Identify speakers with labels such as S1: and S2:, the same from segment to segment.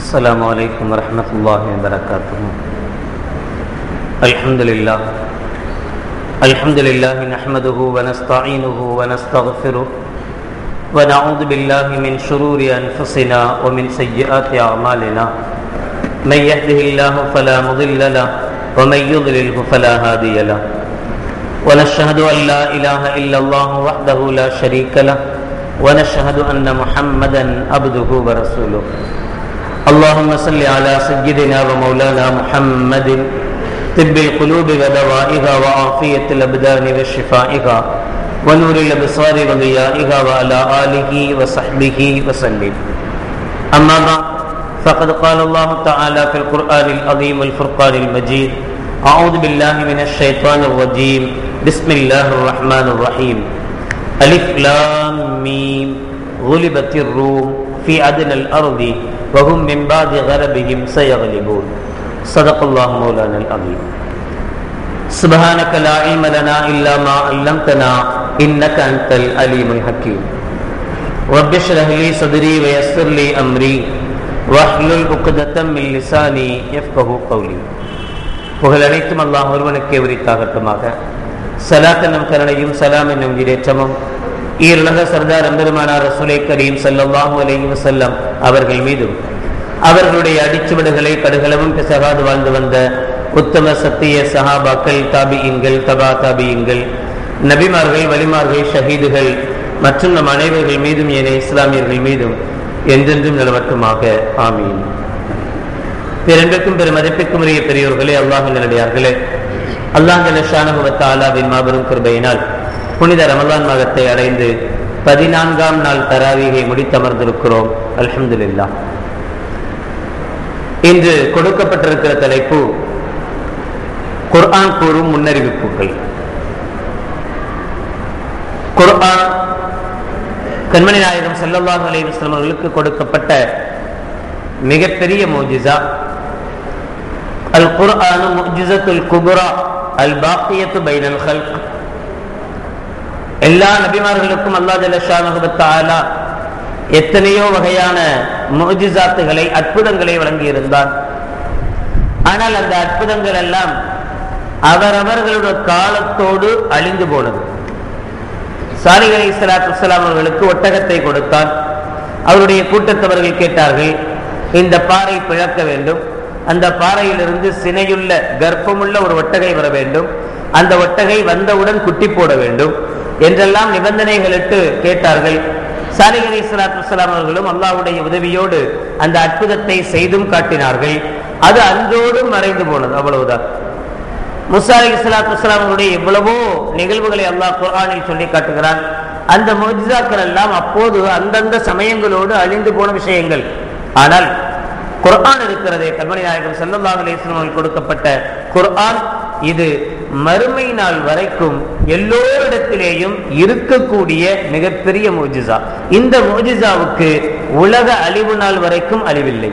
S1: السلام عليكم ورحمة الله وبركاته. الحمد لله نحمده ونستعينه ونستغفره ونعوذ بالله من شرور أنفسنا ومن سيئات أعمالنا. من يهده الله فلا مضل له ومن يضلله فلا هادي له. ونشهد أن لا إله إلا الله وحده لا شريك له ونشهد أن محمدا عبده ورسوله. اللهم صل على سيدنا ومولانا محمد طب القلوب ودوائها وعافية الأبدان وشفائها ونور الأبصار وضيائها وعلى آله وصحبه وسلم. أما بعد فقد قال الله تعالى في القرآن العظيم والفرقان المجيد: أعوذ بالله من الشيطان الرجيم. بسم الله الرحمن الرحيم. ألف لام ميم غلبت الروم في أدنى الأرض وهم من بعد غلبهم سيغلبون. صدق الله مولانا العظيم. سبحانك لا علم لنا إلا ما علمتنا إنك أنت العليم الحكيم. رب اشرح لي صدري ويسر لي أمري واحلل عقدة من لساني يفقهوا قولي. புகழ் அனைத்தும் அல்லாஹ் ஒருவனுக்கே உரித்தாகட்டுமாக. ஸலாத் என்னும் கருணையும் சலாம் என்னும் ஈடேற்றமும் ஈருலக சர்தார் எம்பெருமானார் ரசூலை கரீம் ஸல்லல்லாஹு அலைஹி வஸல்லம் அவர்கள் மீதும் அவர்களுடைய அடிச்சுவடுகளை கடுகளவும் பிசகாது வாழ்ந்து வந்த உத்தம சத்திய சஹாபாக்கள், தாபிஈன்கள், தபா தாபிஈன்கள், நபிமார்கள், வலிமார்கள், ஷஹீதுகள் மற்றும் நம் அனைவர்கள் மீதும் ஏனைய இஸ்லாமியர்கள் மீதும் என்றென்றும் நிலவட்டுமாக. ஆமீன். பெருமைக்கும் பெரும் மதிப்பிற்கும் உரிய பெரியோர்களே, அல்லாஹ் நல்லடியார்களே, அல்லாஹ் ஜல்ல ஷானஹு வ தஆலாவின் மாபெரும் கிருபையினால் புனித ரமலான் மாதத்தை அடைந்து 14ஆம் நாள் தராவீகை முடித்தமர்ந்திருக்கிறோம். அல்ஹம்துலில்லாஹ். இன்று கொடுக்கப்பட்டிருக்கிற தலைப்பு குர்ஆன் கூறும் முன்னறிவிப்புகள். குர்ஆன் கண்மணி நாயகம் ஸல்லல்லாஹு அலைஹி வஸல்லம் அவர்களுக்கு கொடுக்கப்பட்ட மிகப்பெரிய முஅ்ஜிஸா. அல் குர்ஆன் முஅ்ஜிஸத்துல் குப்ரா அல் பாக்கியத்து பைனல் ஹல்க். எல்லா நபிமார்களுக்கும் அல்லாஹ் ஜல்ல ஷானஹு வ தஆலா எத்தனையோ வகையான முஅ்ஜிஸாத்துகளை, அற்புதங்களை வழங்கியிருந்தான். ஆனால் அந்த அற்புதங்கள் எல்லாம் அவரவர்களுடைய காலத்தோடு அழிந்து போனது. சாலிஹ் அலைஹிஸ்ஸலாத்து வஸ்ஸலாம் அவர்களுக்கு ஒட்டகத்தை கொடுத்தான். அவருடைய கூட்டத்தவர்கள் கேட்டார்கள், இந்த பாறை பிளக்க வேண்டும், அந்த பாறையிலிருந்து சினையுள்ள கர்ப்பமுள்ள ஒரு ஒட்டகை வர வேண்டும், அந்த ஒட்டகை வந்தவுடன் குட்டி போட வேண்டும் என்றெல்லாம் நிபந்தனைகளிட்டு கேட்டார்கள். சாலிஹ் அலைஹிஸ்ஸலாத்து வஸ்ஸலாம் அவர்களும் அல்லாஹ்வுடைய உதவியோடு அந்த அற்புதத்தை செய்தும் காட்டினார்கள். அது அன்றோடு மறைந்து போனது, அவ்வளவுதான். மூசா அலைஹிஸ்ஸலாத்து வஸ்ஸலாம் அவர்களுடைய எவ்வளவோ நிகழ்வுகளை அல்லாஹ் குர்ஆனில் சொல்லி காட்டுகிறான். அந்த முஅ்ஜிஸாக்கள் எல்லாம் அப்போது அந்தந்த சமயங்களோடு அழிந்து போன விஷயங்கள். ஆனால் குர்ஆன் இருக்கிறதே, கண்மணி நாயகம் ஸல்லல்லாஹு அலைஹி வஸல்லம் அவர்கள் கொடுக்கப்பட்ட குர்ஆன், இது மறுமை நாள் வரைக்கும் எல்லோரிடத்திலேயும் இருக்கக்கூடிய மிகப்பெரிய முஅ்ஜிஸா. இந்த முஅ்ஜிஸாவுக்கு உலக அழிவு நாள் வரைக்கும் அழிவில்லை.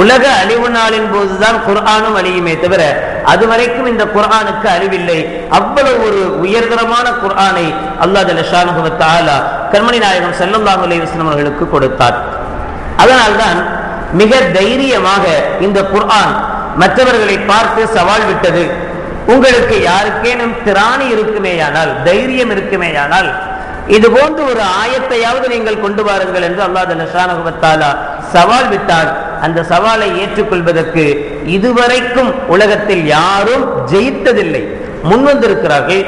S1: உலக அழிவு நாளின் போதுதான் குர்ஆனும் அழியுமே தவிர அது வரைக்கும் இந்த குர்ஆனுக்கு அழிவில்லை. அவ்வளவு ஒரு உயர்தரமான குர்ஆனை அல்லாஹ் ஜல்ல ஷானஹு வ தஆலா கண்மணி நாயகம் ஸல்லல்லாஹு அலைஹி வஸல்லம் அவர்களுக்கு கொடுத்தார். அதனால்தான் மிக தைரியமாக இந்த குர்ஆன் மற்றவர்களை பார்த்து சவால் விட்டது. உங்களுக்கு யாருக்கேனும் திராணி இருக்குமேயானால், தைரியம் இருக்குமேயானால், இது போன்ற ஒரு ஆயத்தையாவது நீங்கள் கொண்டு வாருங்கள் என்று அல்லாஹ் ஜல்ல ஷானஹு வ தஆலா சவால் விட்டார். அந்த சவாலை ஏற்றுக்கொள்வதற்கு இதுவரைக்கும் உலகத்தில் யாரும் ஜெயித்ததில்லை. முன்வந்திருக்கிறார்கள்,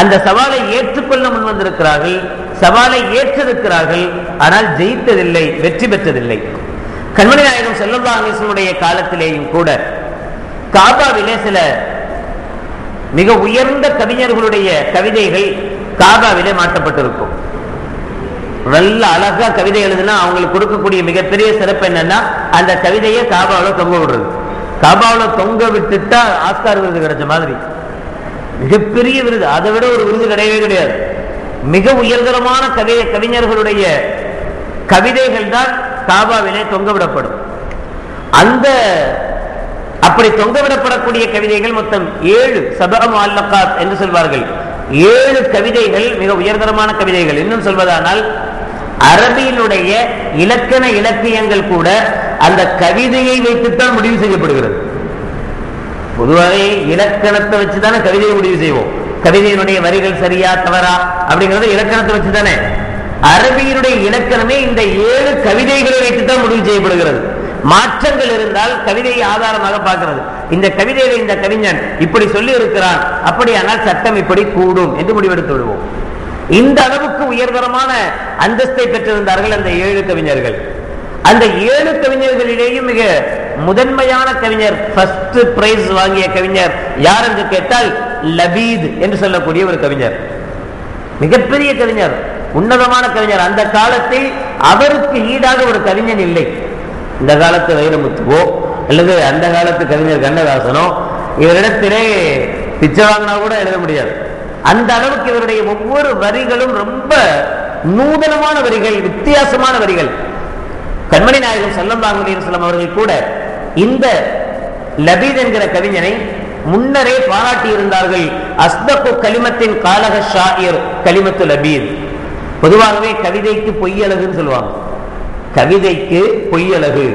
S1: அந்த சவாலை ஏற்றுக்கொள்ள முன்வந்திருக்கிறார்கள், சவாலை ஏற்றிருக்கிறார்கள், ஆனால் ஜெயித்ததில்லை, வெற்றி பெற்றதில்லை. கண்மணி நாயகம் ஸல்லல்லாஹு அலைஹி வஸல்லம் காலத்திலேயும் கூட காபாவிலே சில மிக உயர்ந்த கவிஞர்களுடைய கவிதைகள் காபாவிலே மாற்றப்பட்டிருக்கும். நல்ல அழகா கவிதை எழுதுனா அவங்களுக்கு கொடுக்கக்கூடிய மிகப்பெரிய சிறப்பு என்னன்னா, அந்த கவிதையை காபாவில் தொங்க விடுறது. காபாவில் தொங்க விட்டுட்டா ஆஸ்கார் விருது கிடைச்ச மாதிரி மிகப்பெரிய விருது. அதை விட ஒரு விருது கிடையவே கிடையாது. மிக உயர்தரமான கவிஞர்களுடைய கவிதைகள் தான் காபாவிலே தொங்கவிடப்படும். அந்த அப்படி தொங்கவிடப்படக்கூடிய கவிதைகள் மொத்தம் 7 சபஅ முஅல்லகாத் என்று சொல்வார்கள். 7 கவிதைகள் மிக உயர்தரமான கவிதைகள். இன்னும் சொல்வதானால் அரபியினுடைய இலக்கண இலக்கியங்கள் கூட அந்த கவிதையை வைத்துத்தான் முடிவு செய்யப்படுகிறது. பொதுவாக இலக்கணத்தை வச்சுதானே கவிதையை முடிவு செய்வோம். கவிதையினுடைய வரிகள் சரியா தவறா அப்படிங்கறது இலக்கணத்தை வச்சுதானே. அரபியினுடைய இலக்கணமே இந்த 7 கவிதைகளை வைத்துத்தான் முடிவு செய்யப்படுகிறது. மாற்றங்கள் இருந்தால் கவிதையை ஆதாரமாக பார்க்கிறது. இந்த கவிதையில இந்த கவிஞன் இப்படி சொல்லி இருக்கிறான், அப்படியானால் சட்டம் இப்படி கூடும் என்று முடிவெடுத்து விடுவோம். இந்த அளவுக்கு உயர்தரமான அந்தஸ்தை பெற்றிருந்தார்கள் அந்த 7 கவிஞர்கள். அந்த 7 கவிஞர்களிலேயும் மிக முதன்மையான கவிஞர், ஃபர்ஸ்ட் பிரைஸ் வாங்கிய கவிஞர் யார் என்று கேட்டால் லபீத் என்று சொல்லக்கூடிய ஒரு கவிஞர். மிகப்பெரிய கவிஞர், உன்னதமான கவிஞர். அந்த காலத்தில் அவருக்கு ஈடாக ஒரு கவிஞன் இல்லை. இந்த காலத்து வைரமுத்துவோ அல்லது அந்த காலத்து கவிஞர் கண்ணதாசனோ இவரிடத்திலே பிச்சை வாங்கினா கூட எழுத முடியாது. அந்த அளவுக்கு இவருடைய ஒவ்வொரு வரிகளும் ரொம்ப நூதனமான வரிகள், வித்தியாசமான வரிகள். கண்மணி நாயகம் ஸல்லல்லாஹு அலைஹி வஸல்லம் அவர்கள் கூட இந்த லபீத் என்கிற கவிஞனை முன்னரே பாராட்டி இருந்தார்கள். அஸ்தகு கலிமத்தின் காலக ஷாயிர் கலிமத்து லபீத். பொதுவாகவே கவிதைக்கு பொய்யழகுன்னு சொல்லுவாங்க. கவிதைக்கு பொய்யழகு.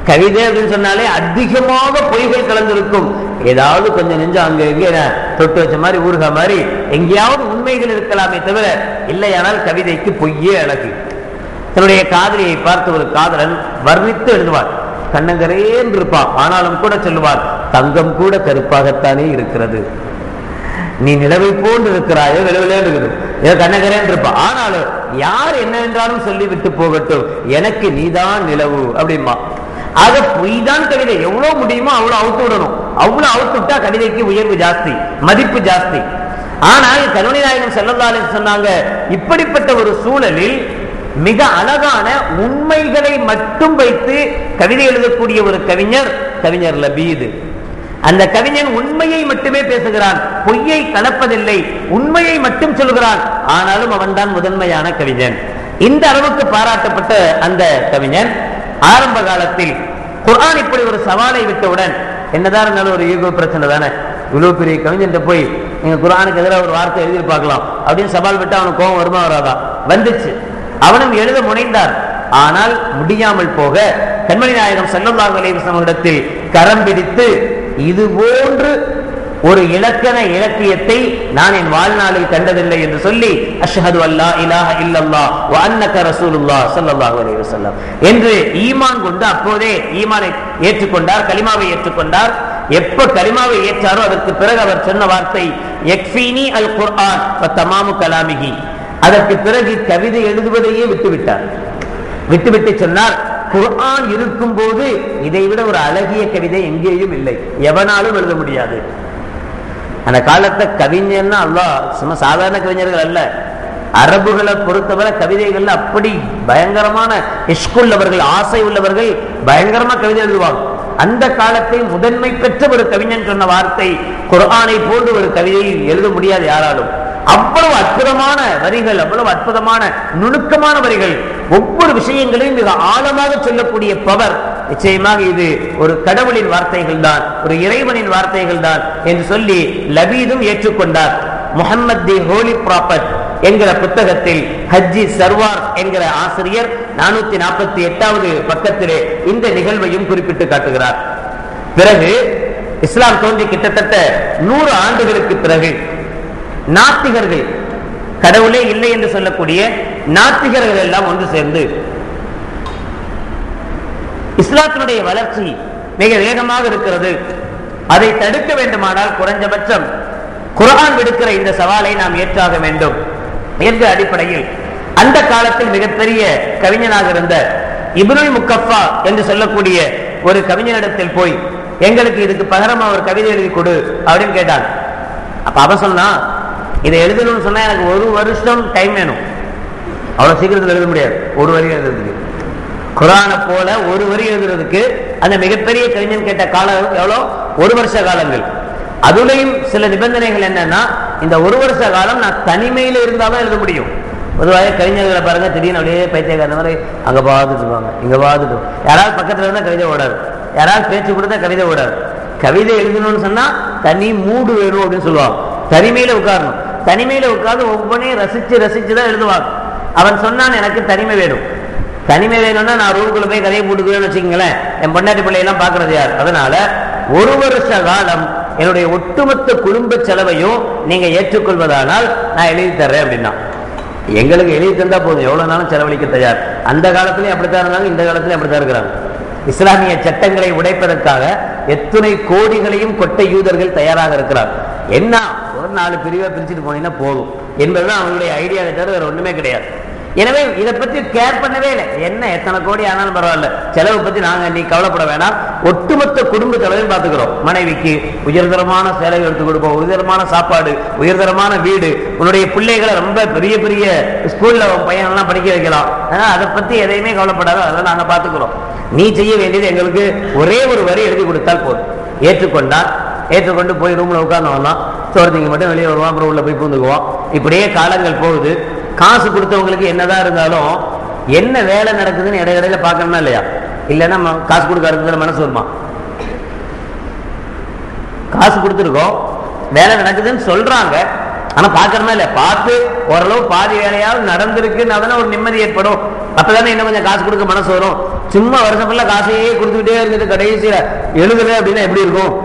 S1: கவிதை அப்படின்னு சொன்னாலே அதிகமாக பொய்கள் கலந்திருக்கும். ஏதாவது கொஞ்சம் நெஞ்சம் அங்க எங்க தொட்டு வச்ச மாதிரி ஊருகா மாதிரி எங்கேயாவது உண்மைகள் இருக்கலாமே தவிர இல்லையானால் கவிதைக்கு பொய்யே அழகு. தன்னுடைய காதலியை பார்த்து ஒரு காதலன் வர்ணித்து எழுதுவார். கண்ணங்கரேன் இருப்பான், ஆனாலும் கூட சொல்லுவார், தங்கம் கூட கருப்பாகத்தானே இருக்கிறது, நீ நிலவை போன்று இருக்கிறாயோ விளைவிலே இருக்குது. கண்ணகரேன் இருப்பான், ஆனாலும் யார் என்ன என்றாலும் சொல்லி விட்டு போகட்டும், எனக்கு நீதான் நிலவு அப்படிமா. ஆக பொய்தான் கவிதை. எவ்வளவு முடியுமோ அவ்வளவு அவுத்து விடணும். அவ்வளவு அவுத்து விட்டா கவிதைக்கு உயர்வு ஜாஸ்தி, மதிப்பு ஜாஸ்தி. ஆனால் கண்மணி நாயகம் ஸல்லல்லாஹு அலைஹி வஸல்லம் சொன்னாங்க, இப்படிப்பட்ட ஒரு சூழலில் மிக அழகான உண்மைகளை மட்டும் வைத்து கவிதை எழுதக்கூடிய ஒரு கவிஞர் கவிஞர் லபீத். அந்த கவிஞன் உண்மையை மட்டுமே பேசுகிறான், பொய்யை கலப்பதில்லை, உண்மையை மட்டும் சொல்கிறான். ஆனாலும் அவன் தான் முதன்மையான கவிஞன். இந்த அளவுக்கு பாராட்டப்பட்ட அந்த கவிஞன் ஆரம்ப காலத்தில் குர்ஆன் இப்படி ஒரு சவாலை விட்டவுடன், என்னதான் இருந்தாலும் ஒரு ஈகோ பிரச்சனை தானே, இவ்வளவு பெரிய கவிஞன் போய் நீங்க குர்ஆனுக்கு எதிராக ஒரு வார்த்தை எழுதி பார்க்கலாம் அப்படின்னு சவால் விட்டு அவனுக்கு கோபம் வருமா வராதா? வந்துச்சு. அவனும் எழுத முனைந்தார். ஆனால் முடியாமல் போக கண்மணி நாயகம் ஸல்லல்லாஹு அலைஹி வஸல்லம் இடத்தில் கரம் பிடித்து, இது போன்று ஒரு இலக்கண இலக்கியத்தை நான் என் வாழ்நாளில் கண்டதில்லை என்று சொல்லி அஷ்ஹது அல்லா இலாஹ இல்லல்லாஹ் வ அன்னக ரசூலுல்லாஹ் ஸல்லல்லாஹு அலைஹி வஸல்லம் என்று ஈமான் கொண்டு அப்போதே ஈமானை ஏற்றுக்கொண்டார், கலிமாவை ஏற்றுக்கொண்டார். எப்ப கலிமாவை ஏற்றாரோ அதற்கு பிறகு அவர் சொன்ன வார்த்தை யக்ஃபீனி அல் குர்ஆன் வ தமாமு கலாமிஹி. அதற்கு பிறகு கவிதை எழுதுவதையே விட்டுவிட்டார். விட்டுவிட்டு சொன்னார், குர்ஆன் இருக்கும் போது இதை விட ஒரு அழகிய கவிதை எங்கேயும் இல்லை, எவனாலும் எழுத முடியாது. அந்த காலத்தை கவிஞர்னா அல்லாஹ் சும்மா சாதாரண கவிஞர்கள் அல்ல. அரபுகளை பொறுத்தவரை கவிதைகள் அப்படி பயங்கரமான இஷ்குள்ளவர்கள், ஆசை உள்ளவர்கள், பயங்கரமா கவிதை எழுதுவாங்க. அந்த காலத்தை முதன்மை பெற்ற ஒரு கவிஞன் சொன்ன வார்த்தை, குர்ஆனை போன்று ஒரு கவிதையை எழுத முடியாது யாராலும். அவ்வளவு அற்புதமான வரிகள், அவ்வளவு அற்புதமான நுணுக்கமான வரிகள், ஒவ்வொரு விஷயங்களையும் மிக ஆழமாக சொல்லக்கூடிய பவர். நிச்சயமாக இது ஒரு கடவுளின் வார்த்தைகள் தான், ஒரு இறைவனின் வார்த்தைகள் தான் என்று சொல்லி லபீதும் ஏற்றுக்கொண்டார். முஹம்மத் தி ஹோலி ப்ராபட் என்கிற புத்தகத்தில் ஹஜ்ஜி சர்வார் என்கிற ஆசிரியர் 448வது பக்கத்திலே இந்த நிகழ்வையும் குறிப்பிட்டு காட்டுகிறார். பிறகு இஸ்லாம் தோன்றி கிட்டத்தட்ட 100 ஆண்டுகளுக்கு பிறகு நாத்திகர்கள், கடவுளே இல்லை என்று சொல்லக்கூடிய நாத்திகர்கள் எல்லாம் ஒன்று சேர்ந்து இஸ்லாத்தினுடைய வளர்ச்சி மிக வேகமாக இருக்கிறது, அதை தடுக்க வேண்டுமானால் குறைஞ்சபட்சம் குர்ஆன் விடுக்கிற இந்த சவாலை நாம் ஏற்றாக வேண்டும் என்ற அடிப்படையில் அந்த காலத்தில் மிகப்பெரிய கவிஞனாக இருந்த இப்னுல் முக்கஃபா என்று சொல்லக்கூடிய ஒரு கவிஞனிடத்தில் போய் எங்களுக்கு இதுக்கு பகரமா ஒரு கவிதை எழுதி கொடு அப்படின்னு கேட்டான். அப்ப அவன் சொன்னா, இதை எழுதணும்னு சொன்னா எனக்கு 1 வருஷம் டைம் வேணும், அவ்வளவு சீக்கிரத்தில் எழுத முடியாது. ஒரு வரி எழுதுறதுக்கு, குர்ஆனை போல ஒரு வரி எழுதுறதுக்கு அந்த மிகப்பெரிய கவிஞன் கேட்ட காலம் எவ்வளோ? 1 வருஷ காலங்கள். அதுலயும் சில நிபந்தனைகள் என்னன்னா, இந்த 1 வருஷ காலம் நான் தனிமையில இருந்தாலும் எழுத முடியும். பொதுவாக கவிஞர்களை பாருங்க, திடீர்னு அப்படியே பைத்தியக்கார மாதிரி அங்க பார்த்துட்டு இருப்பாங்க, இங்க பார்த்துட்டு, யாராவது பக்கத்துல இருந்தா கவிதை ஓடாது, யாராவது பேச்சு கொடுத்தா கவிதை ஓடாது. கவிதை எழுதணும்னு சொன்னா தனி மூடு வேணும் அப்படின்னு சொல்லுவாங்க. தனிமையில உட்காரணும், தனிமையில உட்கார்ந்து ஒவ்வொன்றையும் ரசிச்சு ரசிச்சுதான் எழுதுவாங்க. அவன் சொன்னான் எனக்கு தனிமை வேணும். தனிமை வேணும்னா நான் ரூமுக்குள்ள போய் கதையை போட்டுக்குவேன்னு வச்சுக்கங்களேன். என் பொண்டாட்டி பிள்ளையெல்லாம் பாக்குறது யார்? அதனால 1 வருஷ காலம் என்னுடைய ஒட்டுமொத்த குடும்ப செலவையும் நீங்க ஏற்றுக்கொள்வதானால் நான் எழுதி தர்றேன் அப்படின்னா. எங்களுக்கு எழுதி தந்தா போதும், எவ்வளவு நாளும் செலவழிக்க தயார். அந்த காலத்திலயும் அப்படித்தான் இருந்தாங்க, இந்த காலத்திலயும் அப்படித்தான் இருக்கிறாங்க. இஸ்லாமிய சட்டங்களை உடைப்பதற்காக எத்தனை கோடிகளையும் கொட்ட யூதர்கள் தயாராக இருக்கிறார். என்ன ஒரு 4 பிரிவா பிரிச்சுட்டு போனீங்கன்னா போதும் என்பதுதான் அவங்களுடைய ஐடியா, தவிர வேற ஒண்ணுமே கிடையாது. எனவே இதை பத்தி கேர் பண்ணவே இல்லை. என்ன எத்தனை கோடி ஆனாலும் பரவாயில்ல, செலவு பத்தி நீ கவலைப்பட வேணாம், ஒட்டுமொத்த குடும்ப செலவையும் பார்த்துக்கிறோம். மனைவிக்கு உயர்தரமான சேலை எடுத்து கொடுப்போம், உயர்தரமான சாப்பாடு, உயர்தரமான வீடு, உன்னுடைய பிள்ளைகளை ரொம்ப பெரிய பெரிய ஸ்கூல்ல பையன்லாம் படிக்க வைக்கலாம். அதை பத்தி எதையுமே கவலைப்படாத, அதெல்லாம் நாங்க பார்த்துக்கிறோம். நீ செய்ய வேண்டியது எங்களுக்கு ஒரே ஒரு வரி எழுதி கொடுத்தால் போதும். ஏற்றுக்கொண்டு போய் ரூம்ல உட்கார்ந்து வரலாம், சோர்த்திங்க மட்டும் வெளியே வருவான், அப்புறம் உள்ள போய் பூந்துக்குவோம். இப்படியே காலங்கள் போகுது. காசு கொடுத்தவங்களுக்கு என்னதான் இருந்தாலும் என்ன வேலை நடக்குதுன்னு இடையில பார்க்கணுமா இல்லையா? இல்லைன்னா காசு கொடுக்கறதுல மனசு வருமா? காசு கொடுத்துருக்கோம், வேலை நடக்குதுன்னு சொல்றாங்க, ஆனா பார்க்கணுமா இல்லையா? பார்த்து ஓரளவு பாதி வேலையாவது நடந்திருக்குன்னு ஒரு நிம்மதி ஏற்படும். அப்பதானே இன்னும் கொஞ்சம் காசு கொடுக்க மனசு வரும். சும்மா வருஷம் ஃபுல்லா காசையே கொடுத்துக்கிட்டே இருக்குது, கடைசியில எழுதுல அப்படின்னா எப்படி இருக்கும்?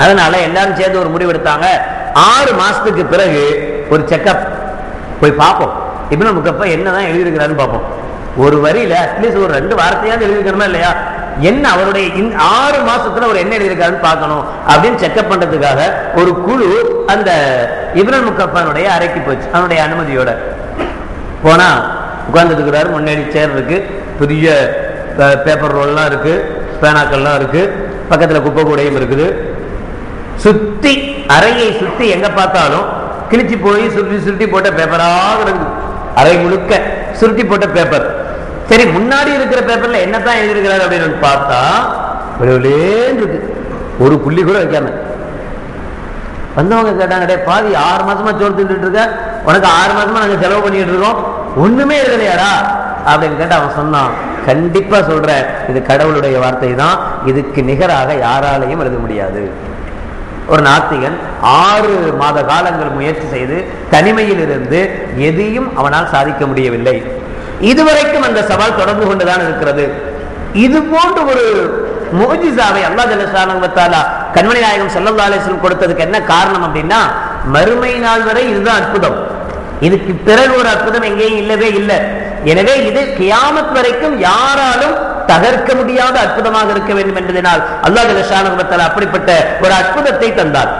S1: அதனால எல்லாரும் சேர்ந்து ஒரு முடிவு எடுத்தாங்க. 6 மாசத்துக்கு பிறகு ஒரு செக்அப் போய் பார்ப்போம், இப்னு முகஃபா என்னதான் எழுதியிருக்கிறான்னு பார்ப்போம். ஒரு வரியில அட்லீஸ்ட் ஒரு 2 வார்த்தையாவது எழுதிருக்கணுமா இல்லையா? என்ன அவருடைய 6 மாசத்துல அவர் என்ன எழுதியிருக்காருன்னு பார்க்கணும் அப்படின்னு செக்அப் பண்றதுக்காக ஒரு குழு அந்த இப்னு முகஃபானுடைய அறைக்கு போச்சு. அவனுடைய அனுமதியோட போனா உட்கார்ந்துட்டு இருக்கிறாரு. முன்னாடி சேர் இருக்கு, பெரிய பேப்பர் ரோல்லாம் இருக்கு, பேனாக்கள்லாம் இருக்கு, பக்கத்துல குப்பை கூடையும் இருக்குது. சுத்தி அறையை சுத்தி எங்க பார்த்தாலும் கிழிச்சு போய் சுருட்டி போட்ட பேப்பராக இருக்குது. அறை முழுக்க சுருட்டி போட்ட பேப்பர். சரி, முன்னாடி இருக்கிற பேப்பர்ல என்னதான் எழுதியிருக்கிறாரு அப்படின்னு பார்த்தா இருக்கு, ஒரு புள்ளி கூட வைக்காம. வந்தவங்க கேட்டாங்க, பாதி 6 மாசமா சோறு தின்னுட்டு இருக்க, உனக்கு 6 மாசமா நாங்க செலவு பண்ணிட்டு இருக்கோம், ஒண்ணுமே எழுதலையாரா அப்படின்னு கேட்ட அவன் சொன்னான், கண்டிப்பா சொல்றேன், இது கடவுளுடைய வார்த்தை தான், இதுக்கு நிகராக யாராலையும் எழுத முடியாது. ஒரு நாத்திகன் 6 மாத காலங்கள் முயற்சி செய்து தனிமையில் இருந்து எதையும் அவனால் சாதிக்க முடியவில்லை. இதுவரைக்கும் அந்த சவால் தொடர்ந்து கொண்டுதான் இருக்கிறது. இது போன்ற ஒரு முஅ்ஜிஸாவை அல்லாஹ் ஜல்லல்லாஹு வ தஆலா கண்மணி நாயகம் ஸல்லல்லாஹு அலைஹி வஸல்லம் கொடுத்ததுக்கு என்ன காரணம் அப்படின்னா, மறுமை நாள் வரை இதுதான் அற்புதம். இதுக்கு பிறகு ஒரு அற்புதம் எங்கேயும் இல்லவே இல்லை. எனவே இது கியாமத் வரைக்கும் யாராலும் தகர்க்க முடியாத அற்புதமாக இருக்க வேண்டும் என்பதனால் அல்லாஹ் ஜல்லல்லாஹு வ தஆலா அப்படிப்பட்ட ஒரு அற்புதத்தை தந்தார்.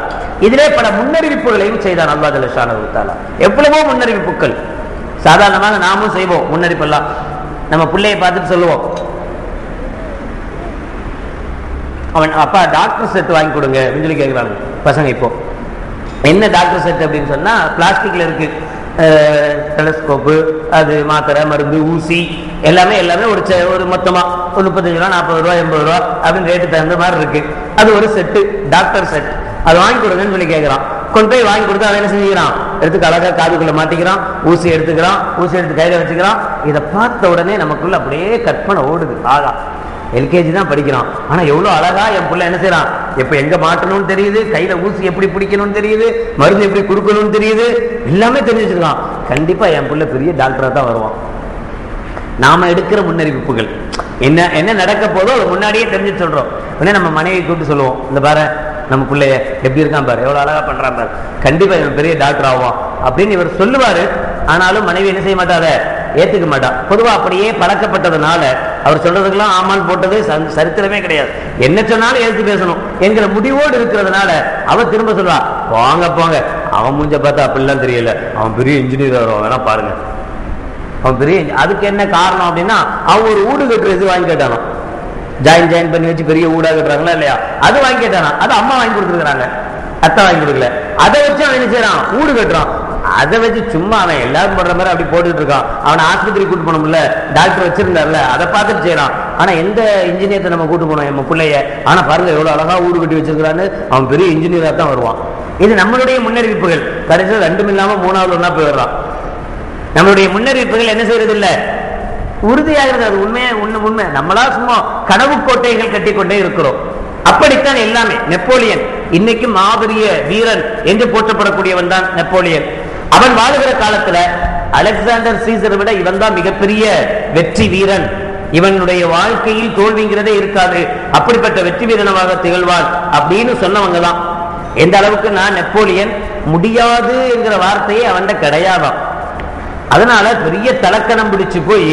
S1: இதிலே பல முன்னறிவிப்புகளையும் செய்தான் அல்லாஹ் ஜல்லல்லாஹு வ தஆலா. எவ்வளவோ முன்னறிவிப்புகள் சாதாரணமாக நாமும் செய்வோம். முன்னறிப்பெல்லாம் நம்ம பிள்ளையை பார்த்துட்டு சொல்லுவோம், அவன் அப்பா டாக்டர் செட் வாங்கி கொடுங்க அப்படின்னு சொல்லி கேட்கிறாங்க பசங்க. இப்போ என்ன டாக்டர் செட் அப்படின்னு சொன்னா, பிளாஸ்டிக்ல இருக்கு, டெலஸ்கோப்பு, அது மாத்திரை, மருந்து, ஊசி, எல்லாமே ஒரு மொத்தமா ஒரு 35 ரூபா, 40 ரூபா, 80 ரூபா அப்படின்னு ரேட்டு தகுந்த மாதிரி இருக்கு. அது ஒரு செட்டு, டாக்டர் செட். அது வாங்கி கொடுங்கன்னு சொல்லி கேட்கிறான். கொண்டு போய் வாங்கி கொடுத்து அவன் என்ன செஞ்சுக்கிறான், எடுத்து அழகா காதுக்குள்ள மாட்டிக்கிறான், ஊசி எடுத்துக்கிறான், ஊசி எடுத்து கையில வச்சுக்கிறான். இதை பார்த்த உடனே நமக்குள்ள அப்படியே கற்பனை ஓடுது. ஆகா, எல்கேஜி தான் படிக்கிறான், ஆனா எவ்வளவு அழகா என் பிள்ளை என்ன செய்யறான், எப்ப எங்க மாட்டணும்னு தெரியுது, கையில ஊசி எப்படி பிடிக்கணும்னு தெரியுது, மருந்து எப்படி கொடுக்கணும்னு தெரியுது, எல்லாமே தெரிஞ்சு வச்சிருக்கான். கண்டிப்பா என் பிள்ளை பெரிய டாக்டரா தான் வருவான். நாம எடுக்கிற முன்னறிவிப்புகள் என்ன என்ன நடக்க போதோ அதை முன்னாடியே தெரிஞ்சு சொல்றோம். உடனே நம்ம மனைவி கூப்பிட்டு சொல்லுவோம், இந்த பாரு நம்ம பிள்ளைய எப்படி இருக்கான் பாரு, எவ்வளவு அழகா பண்றான் பாரு, கண்டிப்பா இவன் பெரிய டாக்டர் ஆவான் அப்படின்னு இவர் சொல்லுவாரு. ஆனாலும் மனைவி என்ன செய்ய மாட்டாத, ஏத்துக்க மாட்டான். பொதுவா அப்படியே பழக்கப்பட்டதுனால அவர் சொல்றதுக்கெல்லாம் ஆமான் போட்டது சரித்திரமே கிடையாது. என்ன சொன்னாலும் எழுத்து பேசணும் என்கிற முடிவோடு இருக்கிறதுனால அவ திரும்ப சொல்லுவா, போங்க போங்க, அவன் மூஞ்ச பார்த்தா அப்படிலாம் தெரியல, அவன் பெரிய இன்ஜினியர் வருவான், வேணா பாருங்க, அவன் பெரிய. அதுக்கு என்ன காரணம் அப்படின்னா, அவன் ஒரு ஊடு கட்டுறது வாங்கி கேட்டானோ, ஜாயின் பண்ணி வச்சு பெரிய ஊடா கட்டுறாங்களா இல்லையா, அது வாங்கி கேட்டானா, அது அம்மா வாங்கி கொடுத்துருக்காங்க, அத்தை வாங்கி கொடுக்கல. அதை வச்சு அவன் என்ன செய்யறான், ஊடு கட்டுறான். அதை வச்சு சும்மா அவன் எல்லாரும் போடுற மாதிரி அப்படி போட்டுட்டு இருக்கான். அவனை ஆஸ்பத்திரி கூட்டு போனோம்ல, டாக்டர் வச்சிருந்தார்ல, அதை பார்த்துட்டு செய்யறான். ஆனா எந்த இன்ஜினியரை நம்ம கூட்டு போனோம் நம்ம பிள்ளைய, ஆனா பாருங்க எவ்வளவு அழகா ஊடு கட்டி வச்சிருக்கிறான்னு, அவன் பெரிய இன்ஜினியரா தான் வருவான். இது நம்மளுடைய முன்னறிவிப்புகள். கடைசியில் 2 இல்லாம 3வது ஒன்னா போயிடுறான். நம்மளுடைய முன்னறிவிப்புகள் என்ன செய்யறது இல்ல, உறுதியாகிறது. அது உண்மை. நம்மளா சும்மா கனவு கோட்டைகள் கட்டி கொண்டே இருக்கிறோம். அப்படித்தான் எல்லாமே. நெப்போலியன் இன்னைக்கும் மாபெரிய வீரன் என்று போற்றப்படக்கூடியவன் தான் நெப்போலியன். அவன் வாழுகிற காலத்துல அலெக்சாண்டர் சீசரை விட இவன் தான் மிகப்பெரிய வெற்றி வீரன், இவனுடைய வாழ்க்கையில் தோல்விங்கிறதே இருக்காது, அப்படிப்பட்ட வெற்றி வீரனாக திகழ்வான் அப்படின்னு சொன்னவங்க தான். எந்த அளவுக்கு நான் நெப்போலியன் முடியாது என்கிற வார்த்தையே அவன் கிடையாதான். அதனால பெரிய தலக்கணம் பிடிச்சு போய்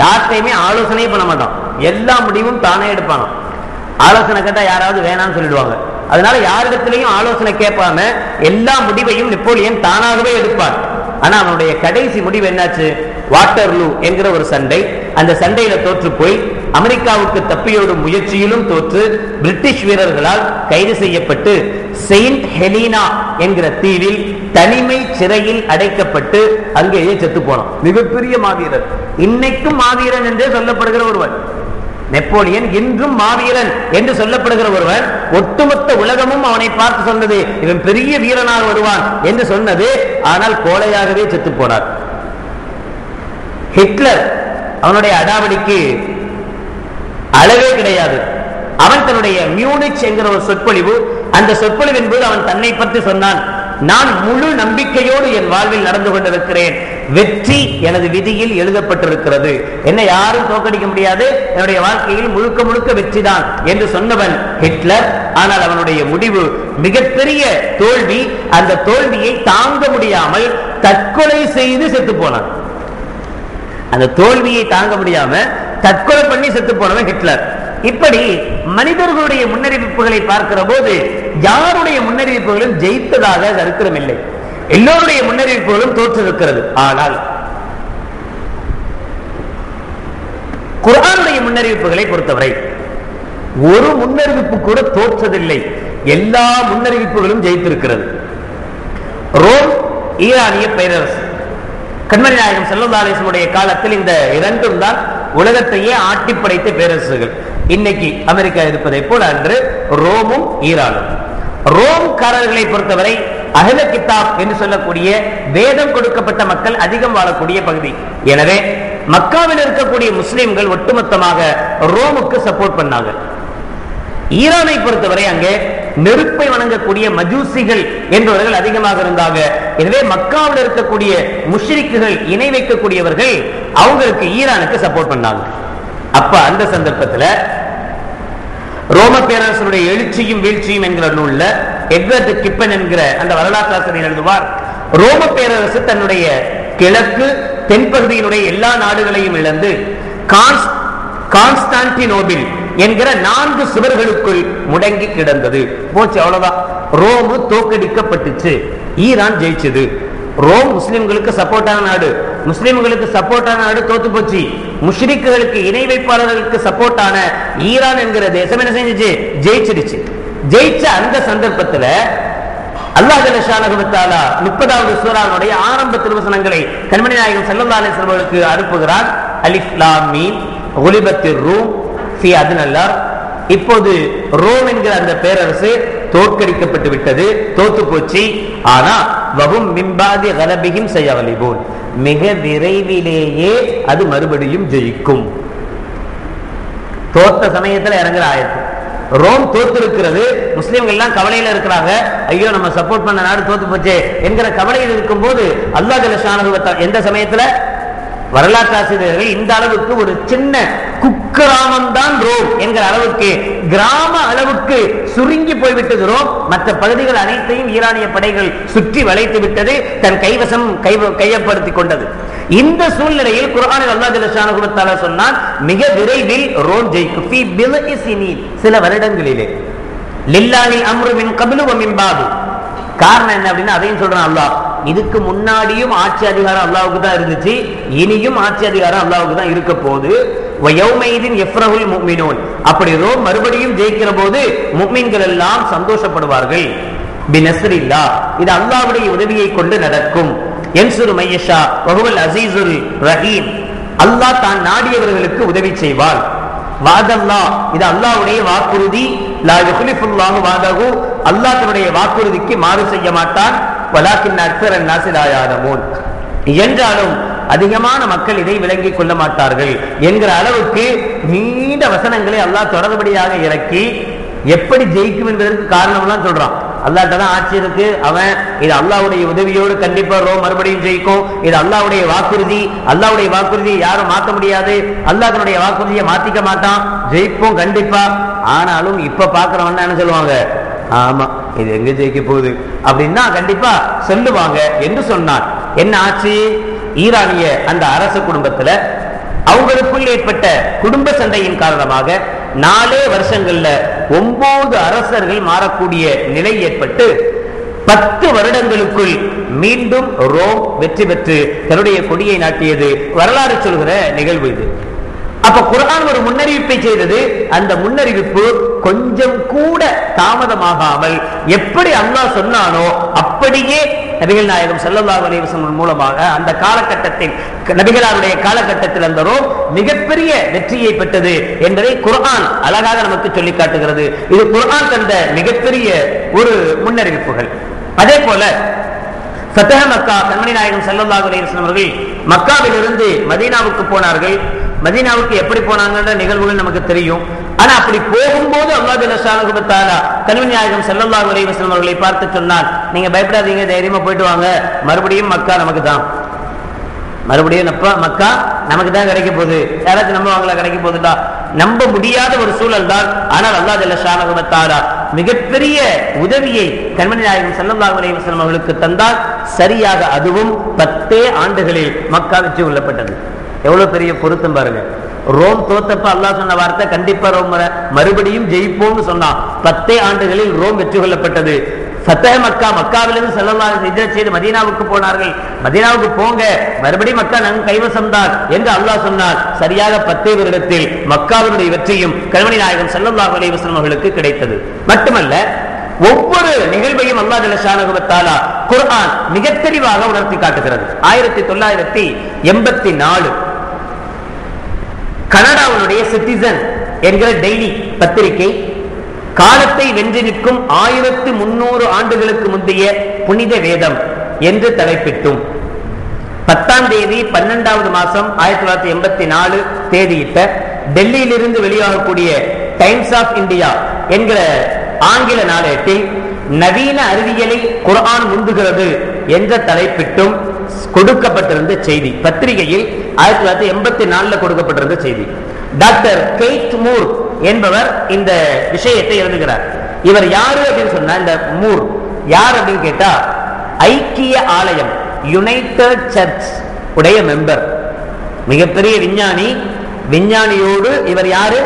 S1: யார்கிட்டையுமே ஆலோசனை பண்ண மாட்டான், எல்லா முடிவும் தானே எடுப்பாங்க. ஆலோசனை கேட்டா யாராவது வேணாம்னு சொல்லிடுவாங்க. அதனால யாரிடத்திலையும் ஆலோசனை கேட்பாம எல்லா முடிவையும் நெப்போலியன் தானாகவே எடுப்பான். ஆனா அவனுடைய கடைசி முடிவு என்னாச்சு? வாட்டர்லூ என்கிற ஒரு சண்டை. அந்த சண்டையில தோற்று போய் அமெரிக்காவுக்கு தப்பியோடும் முயற்சியிலும் தோற்று பிரிட்டிஷ் வீரர்களால் கைது செய்யப்பட்டு செயின்ட் ஹெலினா என்கிற தீவில் தனிமை சிறையில் அடைக்கப்பட்டு அங்கேயே செத்து போனான். மிகப்பெரிய மாவீரன், இன்னைக்கும் மாவீரன் என்றே சொல்லப்படுகிற ஒருவன் நெப்போலியன், இன்றும் மாவீரன் என்று சொல்லப்படுகிற ஒருவன். ஒட்டுமொத்த உலகமும் அவனை பார்த்து சொன்னது இவன் பெரிய வீரனாக வருவான் என்று சொன்னது. ஆனால் கோழையாகவே செத்து போனார். ஹிட்லர் அவனுடைய அடாவடிக்கு அளவே கிடையாது. அவன் தன்னுடைய மியூனிச் என்கிற ஒரு சொற்பொழிவு, அந்த சொற்பொழிவின் போது அவன் தன்னை பற்றி சொன்னான், நான் முழு நம்பிக்கையோடு என் வாழ்வில் நடந்து கொண்டிருக்கிறேன், வெற்றி எனது விதியில் எழுதப்பட்டிருக்கிறது, என்னை யாரும் தோற்கடிக்க முடியாது, என்னுடைய வாழ்க்கையில் முழுக்க முழுக்க வெற்றிதான் என்று சொன்னவன் ஹிட்லர். ஆனால் அவனுடைய முடிவு மிகப்பெரிய தோல்வி. அந்த தோல்வியை தாங்க முடியாமல் தற்கொலை செய்து செத்து போனான். அந்த தோல்வியை தாங்க முடியாம தற்கொலை பண்ணி செத்து போனவன் ஹிட்லர். இப்படி மனிதர்களுடைய முன்னறிவிப்புகளை பார்க்கிற போது யாருடைய முன்னறிவிப்புகளும் ஜெயித்ததாக சரித்திரம் இல்லை, எல்லோருடைய முன்னறிவிப்புகளும் தோற்றிருக்கிறது. ஆனால் குர்ஆனுடைய முன்னறிவிப்புகளை பொறுத்தவரை ஒரு முன்னறிவிப்பு கூட தோற்றதில்லை, எல்லா முன்னறிவிப்புகளும் ஜெயித்திருக்கிறது. ரோம் ஈரானிய பேரரசு, கண்மணி நாயகம் ஸல்லல்லாஹு அலைஹி வஸல்லம் காலத்தில் இந்த இரண்டும் தான் உலகத்தையே ஆட்டி படைத்த பேரரசுகள். இன்னைக்கு அமெரிக்கா இருப்பதை போல அன்று ரோமும் ஈரானும். ரோம்காரர்களை பொறுத்தவரை அஹ்ல கிதாப் என்று சொல்லக்கூடிய வேதம் கொடுக்கப்பட்ட மக்கள் அதிகம் வாழக்கூடிய பகுதி. எனவே மக்காவில் இருக்கக்கூடிய முஸ்லிம்கள் ஒட்டுமொத்தமாக ரோமுக்கு சப்போர்ட் பண்ணாங்க. ஈரானை பொறுத்தவரை அங்கே நெருப்பை வணங்கக்கூடிய மஜூசிகள் என்பவர்கள் அதிகமாக இருந்தாங்க. எனவே மக்காவில் இருக்கக்கூடிய முஷ்ரிக்குகள், இணை வைக்கக்கூடியவர்கள், அவங்களுக்கு ஈரானுக்கு சப்போர்ட் பண்ணாங்க. அப்ப அந்த சந்தர்ப்பத்தில் ரோம பேரரசனுடைய எழுச்சியும் வீழ்ச்சியும் என்கிற நூல்ல எட்வர்ட் கிப்பன் என்கிற அந்த வரலாற்று ஆசிரியர் எழுதுவார், ரோம பேரரசு தன்னுடைய கிழக்கு தென்பகுதியினுடைய எல்லா நாடுகளையும் இழந்து கான்ஸ்டான்டினோபிள் என்கிற 4 சுவர்களுக்குள் முடங்கி கிடந்தது. போச்சு, அவ்வளவுதான். ரோமு தோற்கடிக்கப்பட்டுச்சு, ஈரான் ஜெயிச்சது. ரோம் முஸ்லிம்களுக்கு சப்போர்ட்டான நாடு, முஸ்லிம்களுக்கு சப்போர்ட்டான நாடு தோத்து போச்சு. முஷ்ரிக்குகளுக்கு, இணை வைப்பாளர்களுக்கு சப்போர்ட்டான ஈரான் என்கிற தேசம் என்ன செஞ்சுச்சு? ஜெயிச்சிடுச்சு. ஜெயிச்ச அந்த சந்தர்ப்பத்தில் அல்லாஹ் ஜல்ல ஷானஹு வ தஆலா 30வது சூராவுடைய ஆரம்ப திருவசனங்களை கண்மணி நாயகம் ஸல்லல்லாஹு அலைஹி வஸல்லம் அனுப்புகிறார். அலிஃப் லாம் மீம் குலிபத்திர் ரூம் ஃபீ அத்னல் அர்த். இப்போது ரோம் என்கிற அந்த பேரரசு தோற்கடிக்கப்பட்டு விட்டது, தோத்து போச்சு. ஆனா வஹும் மின் பாதி கலபிஹிம் சயக்லிபூன், மிக விரைவிலேயே அது மறுபடியும் ஜெயிக்கும். தோத்த சமயத்தில் இறங்குற ஆயத்து. ரோம் தோத்து இருக்கிறது, முஸ்லிம்கள் எல்லாம் கவலையில இருக்கிறாங்க, ஐயோ நம்ம சப்போர்ட் பண்ண நாடு தோத்து போச்சே என்கிற கவலையில் இருக்கும் போது அல்லாஹ் ஜல்ல ஷானஹு வ தஆலா எந்த சமயத்துல வரலாற்று ஆசிரியர்கள் இந்த அளவுக்கு ஒரு சின்ன குக்கிராமம் தான் ரோம் என்கிற அளவுக்கு, கிராம அளவுக்கு சுருங்கி போய்விட்டது ரோம். மற்ற பகுதிகள் அனைத்தையும் ஈரானிய படைகள் சுற்றி வளைத்து விட்டது, தன் கைவசம் கையப்படுத்தி கொண்டது. இந்த சூழ்நிலையில் குர்ஆனில் அல்லாஹ் ஜல்ல ஷானஹு வ தஆலா சொன்னான், மிக விரைவில் ரோம் ஜெயிக்கும். ஃபீ பில்இ சினீன், சில வருடங்களிலே. லில்லாஹில் அம்ரு மின் கப்லு வ மின் பாது. காரணம் என்ன அப்படின்னா அதையும் சொல்றான் அல்லாஹ். இதுக்கு முன்னாடியும் ஆட்சி அதிகாரம் அல்லாஹ்வுக்கு தான் இருந்துச்சு, இனியும் ஆட்சி அதிகாரம் அல்லாஹ்வுக்கு தான் இருக்க போகுது. வயௌமைதின் யஃப்ரஹுல் முஃமினூன், அப்படி ரோம் மறுபடியும் ஜெயிக்கிற போது முஃமின்கள் எல்லாம் சந்தோஷப்படுவார்கள். பினஸ்ரில்லாஹ், இது அல்லாஹ்வுடைய உதவியை கொண்டு நடக்கும். யன்சுரு மையஷா வஹுவல் அஸீஸுல் ரஹீம், அல்லாஹ் தான் நாடியவர்களுக்கு உதவி செய்வார். வாதல்லாஹ், இது அல்லாஹ்வுடைய வாக்குறுதி. லா யுக்லிஃபுல்லாஹு வாதஹு, அல்லாஹ் தன்னுடைய வாக்குறுதிக்கு மாறு செய்ய மாட்டான். வலாக்கின் அக்ஸரன் நாஸி லா யஅலமூன், என்றாலும் அதிகமான மக்கள் இதை விளங்கிக் கொள்ள மாட்டார்கள் என்கிற அளவுக்கு நீண்ட வசனங்களை அல்லாஹ் தொடர்படியாக இறக்கி எப்படி ஜெயிக்கும் என்பதற்கு காரணம்லாம் சொல்றான். அல்லாஹ்ட்ட தான் ஆட்சி இருக்கு, அவன் இது அல்லாஹ்வுடைய உதவியோடு கண்டிப்பா ரோம் மறுபடியும் ஜெயிக்கும், இது அல்லாஹ்வுடைய வாக்குறுதி, அல்லாஹ்வுடைய வாக்குறுதியை யாரும் மாற்ற முடியாது, அல்லாஹ்வுடைய வாக்குறுதியை மாத்திக்க மாட்டான், ஜெயிப்போம் கண்டிப்பா. ஆனாலும் இப்ப பாக்குறவன் என்ன சொல்லுவாங்க, ஆமா இது எங்க ஜெயிக்க போகுது அப்படின்னா கண்டிப்பா சொல்லுவாங்க என்று சொன்னான். என்ன ஆச்சு? ஈரானிய அந்த அரச குடும்பத்துல அவங்களுக்குள் ஏற்பட்ட குடும்ப சண்டையின் காரணமாக 4 வருஷங்கள்ல 9 அரசர்கள் மாறக்கூடிய நிலை ஏற்பட்டு 10 வருடங்களுக்குள் மீண்டும் ரோம் வெற்றி பெற்று தன்னுடைய கொடியை நாட்டியது வரலாறு சொல்கிற நிகழ்வு இது. அப்ப குர்ஆன் ஒரு முன்னறிவிப்பை செய்தது. அந்த முன்னறிவிப்பு கொஞ்சம் கூட தாமதமாகாமல் எப்படி அல்லாஹ் சொன்னானோ அப்படியே நபிகள் நாயகம் ஸல்லல்லாஹு அலைஹி வஸல்லம் மூலமாக அந்த காலகட்டத்தில் நபிகளாருடைய காலகட்டத்தில் அந்த ரோம் மிகப்பெரிய வெற்றியை பெற்றது என்பதை குர்ஆன் அழகாக நமக்கு சொல்லி காட்டுகிறது. இது குர்ஆன் தந்த மிகப்பெரிய ஒரு முன்னறிவிப்புகள். அதே போல ஃபத்ஹ மக்கா, கண்மணி நாயகம் ஸல்லல்லாஹு அலைஹி வஸல்லம் அவர்கள் மக்காவிலிருந்து மதீனாவுக்கு போனார்கள். மதீனாவுக்கு எப்படி போனாங்கன்ற நிகழ்வுகள் நமக்கு தெரியும். ஆனா அப்படி போகும்போது அல்லாஹ் ஜல்ல ஷானஹு வ தஆலா கண்மணி நாயகம் ஸல்லல்லாஹு அலைஹி வஸல்லம் அவர்களை பார்த்து சொன்னார், நீங்க பயப்படாதீங்க, தைரியமா போயிட்டு வாங்க, மறுபடியும் மக்கா நமக்கு தான், மறுபடியும் மக்கா நமக்கு தான் கிடைக்க போகுது. யாராச்சும் நம்புவாங்களா? கிடைக்க போகுதுடா? நம்ப முடியாத ஒரு சூழல் தான். ஆனால் அல்லாஹ் ஜல்ல ஷானஹு வ தஆலா மிகப்பெரிய உதவியை கண்மணி நாயகம் ஸல்லல்லாஹு அலைஹி வஸல்லம் அவர்களுக்கு தந்தால் சரியாக அதுவும் 10 ஆண்டுகளில் மக்கா வெற்றி கொள்ளப்பட்டது. எவ்வளவு பெரிய பொருத்தம் பாருங்க. ரோம் தோத்தப்ப அல்லாஹ் சொன்ன வார்த்தை கண்டிப்பா ரோம் மறுபடியும் ஜெயிப்போம்னு சொன்னான். 10 ஆண்டுகளில் ரோம் வெற்றி கொள்ளப்பட்டது. ஃபத்ஹ் மக்கா, மக்காவிலிருந்து ஸல்லல்லாஹு அலைஹி வஸல்லம் ஹிஜ்ரத் செய்து மதீனாவுக்கு போனார்கள். மதீனாவுக்கு போங்க, மறுபடியும் மக்கா நம் கைவசம் தான் என்று அல்லாஹ் சொன்னார். சரியாக 10 வருடத்தில் மக்காவினுடைய வெற்றியும் கண்மணி நாயகம் ஸல்லல்லாஹு அலைஹி வஸல்லம் அவர்களுக்கு கிடைத்தது. மட்டுமல்ல, ஒவ்வொரு நிகழ்வையும் அல்லாஹ் ஜல்ல ஷானஹு வ தஆலா குர்ஆன் மிக தெளிவாக உணர்த்தி காட்டுகிறது. 1984 கனடாவுடைய சிட்டிசன் என்கிற டெய்லி பத்திரிகை காலத்தை வென்று நிற்கும் 1300 ஆண்டுகளுக்கு முந்தைய புனித வேதம் என்று தலைப்பிட்டும் 10ஆம் தேதி 12வது மாசம் 1984 தேதியிட்ட டெல்லியிலிருந்து வெளியாகக்கூடிய டைம்ஸ் ஆஃப் இந்தியா என்கிற ஆங்கில நாளேட்டில் நவீன அறிவியலை குர்ஆன் முந்துகிறது என்ற தலைப்பிட்டும் கொடுக்கப்பட்டிருந்த செய்தி. பத்திரிகையில் 1984 கொடுக்கப்பட்டிருந்த செய்தி. டாக்டர் கெய்ட் மூர் என்பவர் இந்த விஷயத்தை எழுதுகிறார். இவர் யாரு அப்படின்னு சொன்னா, இந்த மூர் யார் அப்படின்னு கேட்டா, ஐக்கிய ஆலயம் யுனைடெட் சர்ச் உடைய மெம்பர், மிகப்பெரிய விஞ்ஞானி. விஞ்ஞானியோடு இவர் யாரு?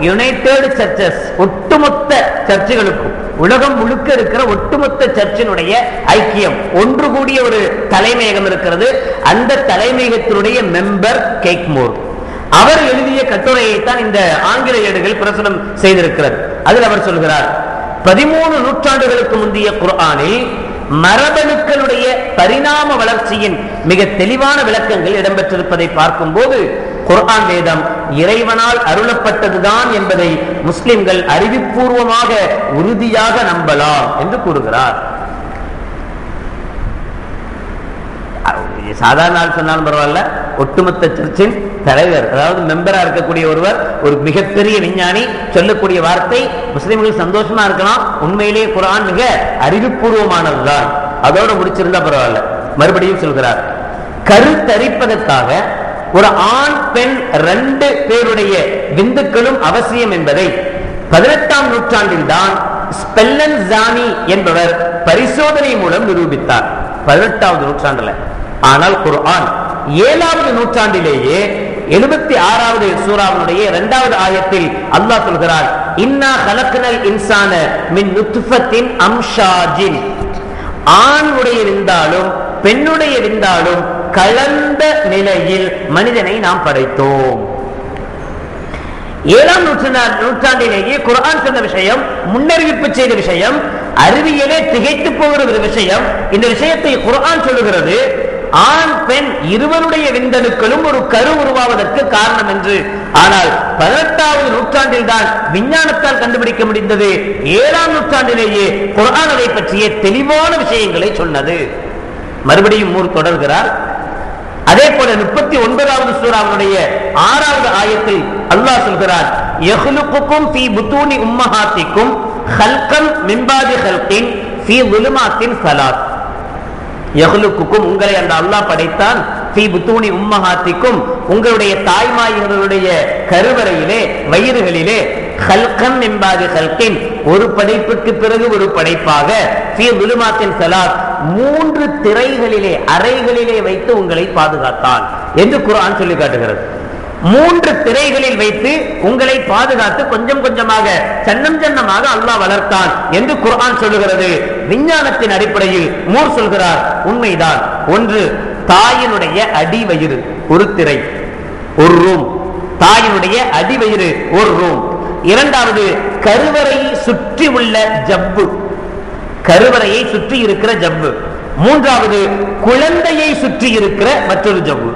S1: யுனைடெட் சர்ச்சஸ், ஒட்டுமொத்த சர்ச்சுகளுக்கும் உலகம் முழுக்க இருக்கிற ஒட்டுமொத்த சர்ச்சினுடைய ஐக்கியம் ஒன்று கூடிய ஒரு தலைமையகம் இருக்கிறது. அந்த தலைமையகத்தினுடைய மெம்பர் கெய்க்மோர். அவர் எழுதிய கட்டுரையை தான் இந்த ஆங்கில ஏடுகள் பிரசுரம் செய்திருக்கிறது. அதில் அவர் சொல்கிறார், 13 நூற்றாண்டுகளுக்கு முந்தைய குர்ஆனில் மரபணுக்களுடைய பரிணாம வளர்ச்சியின் மிக தெளிவான விளக்கங்கள் இடம்பெற்றிருப்பதை பார்க்கும்போது குர்ஆன் வேதம் இறைவனால் அருளப்பட்டதுதான் என்பதை முஸ்லிம்கள் அறிவுபூர்வமாக உறுதியாக நம்பலாம் என்று கூறுகிறார். சாதாரண ஆள் சொன்னாலும் பரவாயில்ல, ஒட்டுமொத்த சர்ச்சின் தலைவர், அதாவது மெம்பரா இருக்கக்கூடிய ஒருவர், ஒரு மிகப்பெரிய விஞ்ஞானி சொல்லக்கூடிய வார்த்தை முஸ்லிம்கள் சந்தோஷமா இருக்கலாம். உண்மையிலேயே குர்ஆன் மிக அறிவுபூர்வமானதுதான். அதோட முடிச்சிருந்தா பரவாயில்ல. மறுபடியும் சொல்கிறார், கருத்தரிப்பதற்காக ஒரு ஆண் பெண் 2 பேருடைய விந்துக்களும் அவசியம் என்பதை 18ஆம் நூற்றாண்டில் தான் ஸ்பெல்லன்சானி என்பவர் பரிசோதனை மூலம் நிரூபித்தார். 18வது நூற்றாண்டுல. ஆனால் குர்ஆன் 7வது நூற்றாண்டிலேயே 76வது சூராவினுடைய 2வது ஆயத்தில் அல்லாஹ் சொல்கிறார், இன்னா கலக்னல் இன்சான மின் நுத்ஃபத்தின் அம்ஷாஜின். ஆணுடைய விந்தாலும் பெண்ணுடைய விந்தாலும் கலந்த நிலையில் மனிதனை நாம் படைத்தோம். 7ஆம் நூற்றாண்டிலேயே குர்ஆன் சொன்ன விஷயம், முன்னறிவிப்பு செய்த விஷயம், அறிவியலே திகைத்து போகிற ஒரு விஷயம். இந்த விஷயத்தை குர்ஆன் சொல்லுகிறது, ஆண் பெண் இருவருடைய விந்தணுக்களும் ஒரு கரு உருவாவதற்கு காரணம் என்று. ஆனால் 18வது நூற்றாண்டில் தான் விஞ்ஞானத்தால் கண்டுபிடிக்க முடிந்தது. 7ஆம் நூற்றாண்டிலேயே குர்ஆன் அதை பற்றிய தெளிவான விஷயங்களை சொன்னது. மறுபடியும் மூர் தொடர்கிறார். அதே போல 39வது சூராவுடைய 6வது ஆயத்தில் அல்லாஹ் சொல்கிறார், யஹ்லுகுக்கும் ஃபீ புத்தூனி உம்மஹாத்திக்கும் ஹல்கன் மின் பாதி ஹல்கின் ஃபீ ظுலுமாத்தின் ஸலாத். யஹ்லுக்குக்கும், உங்களை அந்த அல்லாஹ் படைத்தான், ஃபீ புத்தூனி உம்மஹாத்திக்கும், உங்களுடைய தாய்மார்களுடைய கருவறையிலே வயிறுகளிலே, ஹல்கன் மின் பாதி ஹல்கின், ஒரு படைப்புக்கு பிறகு ஒரு படைப்பாக, ஃபீ ظுலுமாத்தின் ஸலாத், 3 திரைகளிலே அறைகளிலே வைத்து உங்களை பாதுகாத்தான் என்று குர்ஆன் சொல்லி காட்டுகிறது. 3 திரைகளில் வைத்து உங்களை பாதுகாத்து கொஞ்சம் கொஞ்சமாக சன்னம் சன்னமாக அல்லாஹ் வளர்த்தான் என்று குர்ஆன் சொல்லுகிறது. விஞ்ஞானத்தின் அடிப்படையில் மூர் சொல்கிறார், உண்மைதான். ஒன்று, தாயினுடைய அடிவயிறு ஒரு திரை, ஒரு ரூம். தாயினுடைய அடிவயிறு ஒரு ரூம். இரண்டாவது, கருவறையை சுற்றி உள்ள ஜவ்வு, கருவறையை சுற்றி இருக்கிற ஜவ்வு. மூன்றாவது, குழந்தையை சுற்றி இருக்கிற மற்றொரு ஜவ்வு.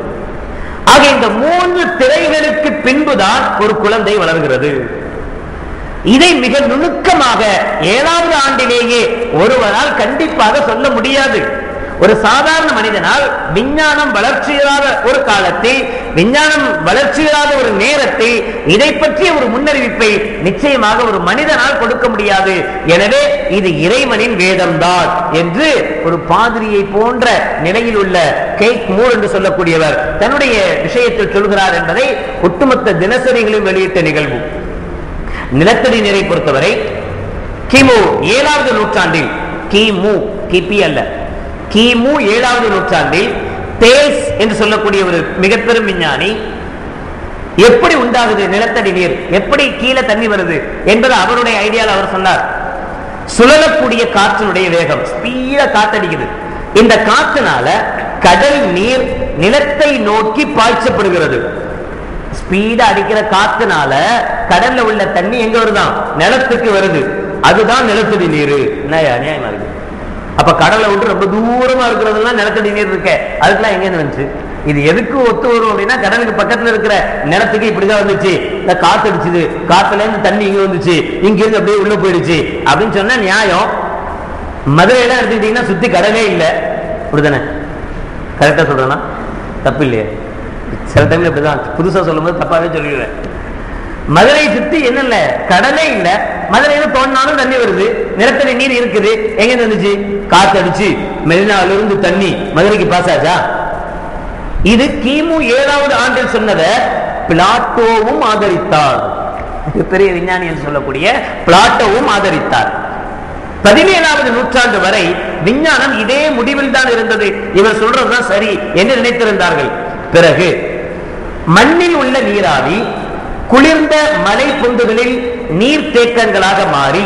S1: ஆக இந்த 3 திரைகளுக்கு பின்புதான் ஒரு குழந்தை வளர்கிறது. இதை மிக நுணுக்கமாக 7வது ஆண்டிலேயே ஒருவரால் கண்டிப்பாக சொல்ல முடியாது. ஒரு சாதாரண மனிதனால் விஞ்ஞானம் வளர்ச்சியில்லாத ஒரு காலத்தில், விஞ்ஞானம் வளர்ச்சியில்லாத ஒரு நேரத்தில் இதை பற்றிய ஒரு முன்னறிவிப்பை நிச்சயமாக ஒரு மனிதனால் கொடுக்க முடியாது. எனவே இது இறைவனின் வேதம்தான் என்று ஒரு பாதிரியை போன்ற நிலையில் உள்ள கேக் மூர் என்று சொல்லக்கூடியவர் தன்னுடைய விஷயத்தில் சொல்கிறார் என்பதை ஒட்டுமொத்த தினசரிகளில் வெளியிட்ட நிகழ்வு. நிலத்தடி நீரை பொறுத்தவரை கிமு 7வது நூற்றாண்டில், கிபி அல்ல, கிமு 7வது நூற்றாண்டில் தேல்ஸ் என்று சொல்லக்கூடிய ஒரு மிக பெரும் விஞ்ஞானி எப்படி உண்டாகுது நிலத்தடி நீர், எப்படி கீழே தண்ணி வருது என்பது அவருடைய ஐடியால அவர் சொன்னார். சுழலக்கூடிய காற்றினுடைய வேகம், ஸ்பீடா காத்தடிக்குது. இந்த காற்றினால கடல் நீர் நிலத்தை நோக்கி பாய்ச்சப்படுகிறது. ஸ்பீடா அடிக்கிற காத்துனால கடல்ல உள்ள தண்ணி எங்க வருதான், நிலத்துக்கு வருது. அதுதான் நிலத்தடி நீர். நியாயமா இருக்கு. அப்ப கடலை விட்டு ரொம்ப தூரமா இருக்கிறதெல்லாம் நிலத்தடி நீர் இருக்க, அதுக்கெல்லாம் எங்க வந்துச்சு? இது எதுக்கு ஒத்து வரும் அப்படின்னா, கடலுக்கு பக்கத்துல இருக்கிற நிலத்துக்கு இப்படிதான் வந்துச்சு. இந்த காத்து அடிச்சுது, காத்துல இருந்து தண்ணி இங்க வந்துச்சு, இங்க இருந்து அப்படியே உள்ள போயிடுச்சு அப்படின்னு சொன்னா நியாயம். மதுரையெல்லாம் எடுத்துக்கிட்டீங்கன்னா சுத்தி கடலே இல்லை, அப்படிதானே? கரெக்டா சொல்றேன்னா தப்பு இல்லையே? சில டைம்ல இப்படிதான் புதுசா சொல்லும் போது தப்பாவே சொல்லிடுவேன். மதுரை சுத்தி என்ன இல்ல, கடலே இல்ல. மதுரையில தோண்டினாலும் தண்ணி வருது, நிலத்தடி நீர் இருக்குது. எங்க இருந்துச்சு? காத்து அடிச்சு மெரினாவில இருந்து தண்ணி மதுரைக்கு பாஸ் ஆச்சா? இது கிமு 7வது ஆண்டில் சொன்னதை பிளாட்டோவும் ஆதரித்தார். பெரிய விஞ்ஞானி என்று சொல்லக்கூடிய பிளாட்டோவும் ஆதரித்தார். 17வது நூற்றாண்டு வரை விஞ்ஞானம் இதே முடிவில் தான் இருந்தது. இவர் சொல்றதுதான் சரி என்று நினைத்திருந்தார்கள். பிறகு மண்ணில் உள்ள நீராவி குளிர்ந்த மலை பொந்துகளில் நீர்த்தேக்கங்களாக மாறி,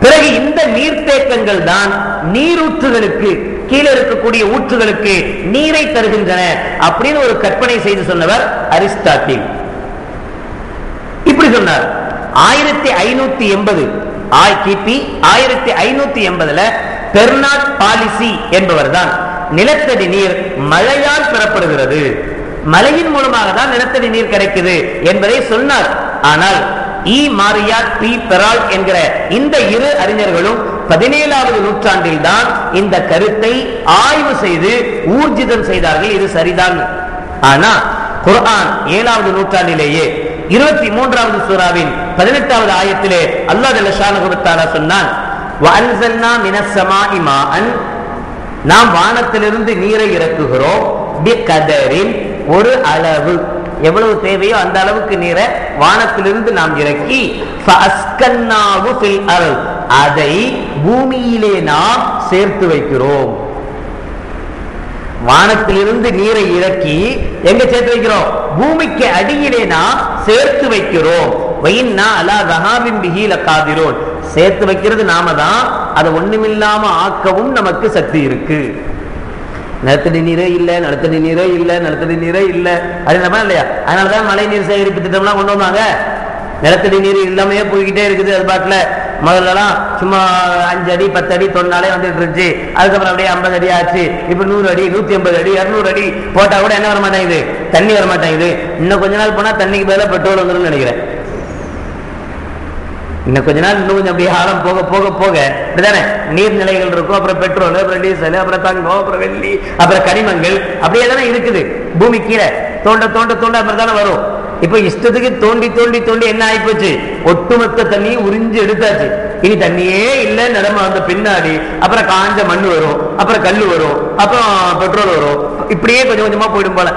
S1: பிறகு இந்த நீர்த்தேக்கங்கள் தான் நீரூற்றுகளுக்கு, கீழே இருக்கக்கூடிய ஊற்றுகளுக்கு நீரை தருகின்றன அப்படின்னு ஒரு கற்பனை செய்து சொன்னவர் அரிஸ்டாட்டில். இப்படி சொன்னார். 1580 கிபி 1580 பெர்னார்ட் பாலிசி என்பவர் தான் நிலத்தடி நீர் மழையால் பெறப்படுகிறது, மழையின் மூலமாக தான் நிலத்தடி நீர் கிடைக்குது என்பதை சொன்னார். ஆனால் மாரியா பி பெரால்ட் என்கிற இந்த இரு அறிஞர்களும் 17வது நூற்றாண்டில் தான் இந்த கருத்தை ஆய்வு செய்து ஊர்ஜிதம் செய்தார்கள். இது சரிதான். ஆனா குர்ஆன் 7வது நூற்றாண்டிலேயே 23வது சூராவின் 18வது ஆயத்திலே அல்லாஹ் ஜல்ல ஷானஹு வ தஆலா சொன்னான், வஅன்ஸல்னா மினஸ் ஸமாஇ மாஅன், நாம் வானத்திலிருந்து நீரை இறக்குகிறோம், பிகதரின், ஒரு அளவு, எவ்வளவு தேவையோ அந்த அளவுக்கு நீரை வானத்திலிருந்து நாம் இறக்கி, ஃபஅஸ்கன்னாஹு ஃபில் அர்த், அதை பூமியிலே நாம் சேர்த்து வைக்கிறோம். வானத்திலிருந்து நீரை இறக்கி எங்க சேர்த்து வைக்கிறோம்? பூமிக்கு அடியிலே நாம் சேர்த்து வைக்கிறோம். வைன்னா அலா ரஹாபின் பிஹி லகாதிரூன், சேர்த்து வைக்கிறது நாம தான், அதை ஒண்ணுமில்லாம ஆக்கவும் நமக்கு சக்தி இருக்கு. நிலத்தடி நீரே இல்ல, நிலத்தடி நீரே இல்ல, நிலத்தடி நீரே இல்ல அப்படின்னா இல்லையா? அதனாலதான் மழை நீர் சேகரிப்பு திட்டம்லாம் கொண்டு வந்தாங்க. நிலத்தடி நீர் இல்லாமையே போய்கிட்டே இருக்குது. அது பாட்டுல முதல்லலாம் சும்மா 5 அடி 10 அடி தொன்னாலே வந்துட்டு இருந்துச்சு. அதுக்கப்புறம் அப்படியே 50 அடி ஆச்சு. இப்ப 100 அடி 150 அடி 200 அடி போட்டா கூட என்ன வர மாட்டேங்குது? தண்ணி வர மாட்டேங்குது. இன்னும் கொஞ்ச நாள் போனா தண்ணிக்கு பதிலாக பெட்ரோல் வந்துடும் நினைக்கிறேன். இன்னும் கொஞ்ச நாள் இன்னும் கொஞ்சம் அப்படியே ஆழம் போக போக போக இப்படிதானே நீர்நிலைகள் இருக்கும். அப்புறம் பெட்ரோல், அப்புறம் டீசல், அப்புறம் தங்கம், அப்புறம் வெள்ளி, அப்புறம் கனிமங்கள் அப்படியே தானே இருக்குது. பூமி கீழே தோண்ட தோண்ட தோண்ட அப்புறம் தானே வரும். இப்ப இஷ்டத்துக்கு தோண்டி தோண்டி தோண்டி என்ன ஆயிப்போச்சு? ஒட்டுமொத்த தண்ணியும் உறிஞ்சு எடுத்தாச்சு. இனி தண்ணியே இல்லை நிலைமை வந்த பின்னாடி அப்புறம் காஞ்ச மண்ணு வரும், அப்புறம் கல்லு வரும், அப்புறம் பெட்ரோல் வரும், இப்படியே கொஞ்சம் கொஞ்சமா போயிடும் போல.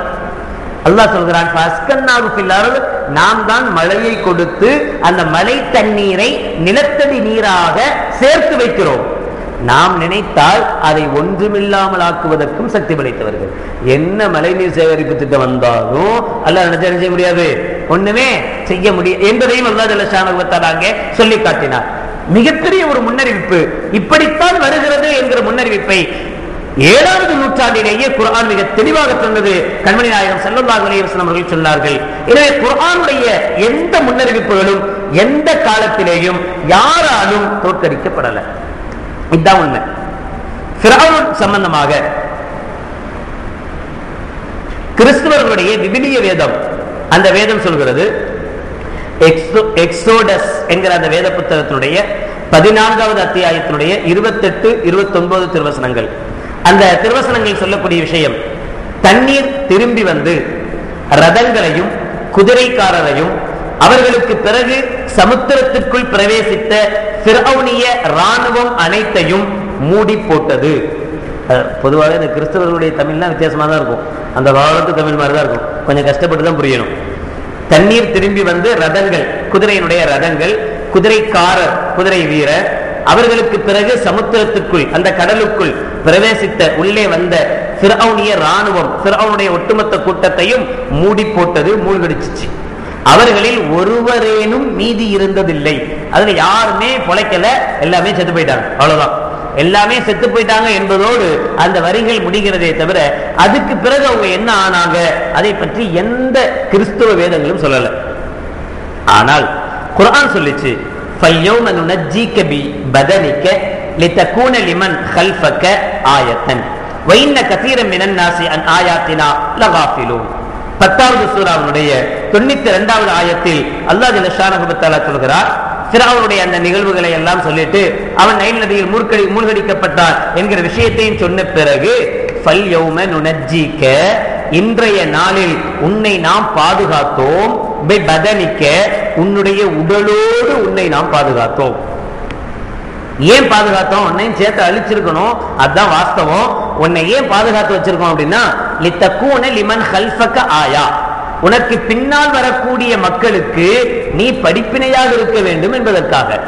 S1: அல்லாஹ் சொல்கிறான், நாம் தான் மழையை கொடுத்து அந்த மழை தண்ணீரை நிலத்தடி நீராக சேர்த்து வைக்கிறோம். நாம் நினைத்தால் அதை ஒன்றுமில்லாமல் ஆக்குவதற்கும் சக்தி படைத்தவர்கள். என்ன மழைநீர் சேகரிப்பு திட்டம் வந்தாலும் அல்லாஹ் நினைச்சா செய்ய முடியாது, ஒண்ணுமே செய்ய முடியாது என்பதையும் அல்லாஹ் ஜல்ல ஷானஹு வ தஆலா அங்கே சொல்லி காட்டினார். மிகப்பெரிய ஒரு முன்னறிவிப்பு இப்படித்தான் வருகிறது என்கிற முன்னறிவிப்பை 7வது நூற்றாண்டிலேயே குர்ஆன் மிக தெளிவாக சொன்னது. கண்மணி நாயகம் ஸல்லல்லாஹு அலைஹி வஸல்லம் அவர்கள் சொன்னார்கள். எனவே குர்ஆனுடைய எந்த முன்னறிவிப்புகளும் எந்த காலத்திலேயும் யாராலும் தோற்கடிக்கப்படல. இதுதான் உண்மை. ஃபிரௌன் சம்பந்தமாக கிறிஸ்தவர்களுடைய விவிலிய வேதம், அந்த வேதம் சொல்கிறது, எக்ஸோடஸ் என்கிற அந்த வேத புத்தகத்தினுடைய 14வது அத்தியாயத்தினுடைய 28, 29 திருவசனங்கள். அந்த திருவசனங்கள் சொல்லக்கூடிய விஷயம், தண்ணீர் திரும்பி வந்து ரதங்களையும் குதிரைக்காரரையும் அவர்களுக்கு பிறகு சமுத்திரத்திற்குள் பிரவேசித்த ஃபிரௌனிய ராணுவம் அனைத்தையும் மூடி போட்டது. பொதுவாக இந்த கிறிஸ்தவர்களுடைய தமிழ்லாம் வித்தியாசமா தான் இருக்கும், அந்த காலத்து தமிழ் மாதிரி தான் இருக்கும், கொஞ்சம் கஷ்டப்பட்டு தான் புரியணும். தண்ணீர் திரும்பி வந்து ரதங்கள், குதிரையினுடைய ரதங்கள், குதிரைக்காரர், குதிரை வீரர், அவர்களுக்கு பிறகு சமுத்திரத்துக்குள் அந்த கடலுக்குள் பிரவேசித்த உள்ளே வந்த ஃபிரௌனிய ராணுவம், ஃபிரௌனுடைய ஒட்டுமொத்த கூட்டத்தையும் மூடி போட்டது, மூழ்கடிச்சிச்சு. அவர்களில் ஒருவரேனும் மீதி இருந்ததில்லை. அதுல யாருமே பொழைக்கல, எல்லாமே செத்து போயிட்டாங்க. அவ்வளவுதான், எல்லாமே செத்து போயிட்டாங்க என்பதோடு அந்த வரிகள் முடிகிறதே தவிர அதுக்கு பிறகு அவங்க என்ன ஆனாங்க அதை பற்றி எந்த கிறிஸ்துவ வேதங்களும் சொல்லல. ஆனால் குர்ஆன் சொல்லிச்சு, فَالْيَوْمَ نُنَجِّيكَ بِبَدَنِكَ لِتَكُونَ لِمَنْ خَلْفَكَ آيَةً وَإِنَّ كَثِيرًا مِنَ النَّاسِ عَنْ آيَاتِنَا لَغَافِلُونَ. 10வது சூராவுடைய 92வது ஆயத்தில் அல்லாஹ் ஜல்ல ஷானஹு வ தஆலா சொல்கிறார், ஃபிரௌனுடைய அந்த நிகழ்வுகளை எல்லாம் சொல்லிட்டு அவன் நைல் நதியில் மூழ்கடிக்கப்பட்டான் என்கிற விஷயத்தையும் சொன்ன பிறகு, ஃபல்யௌம நுனஜ்ஜீக, இன்றைய நாளில் உன்னை நாம் பாதுகாத்தோம், பிபதனிக்க, உன்னுடைய உடலோடு உன்னை நாம் பாதுகாத்தோம். ஏன் பாதுகாத்தோம்? உன்னையும் சேர்த்து அழிச்சிருக்கணும், அதுதான் வாஸ்தவம். உன்னை ஏன் பாதுகாத்து வச்சிருக்கோம் அப்படின்னா, லித்தகூன லிமன் கல்ஃபக ஆயா, உனக்கு பின்னால் வரக்கூடிய மக்களுக்கு நீ படிப்பினையாக இருக்க வேண்டும் என்பதற்காக.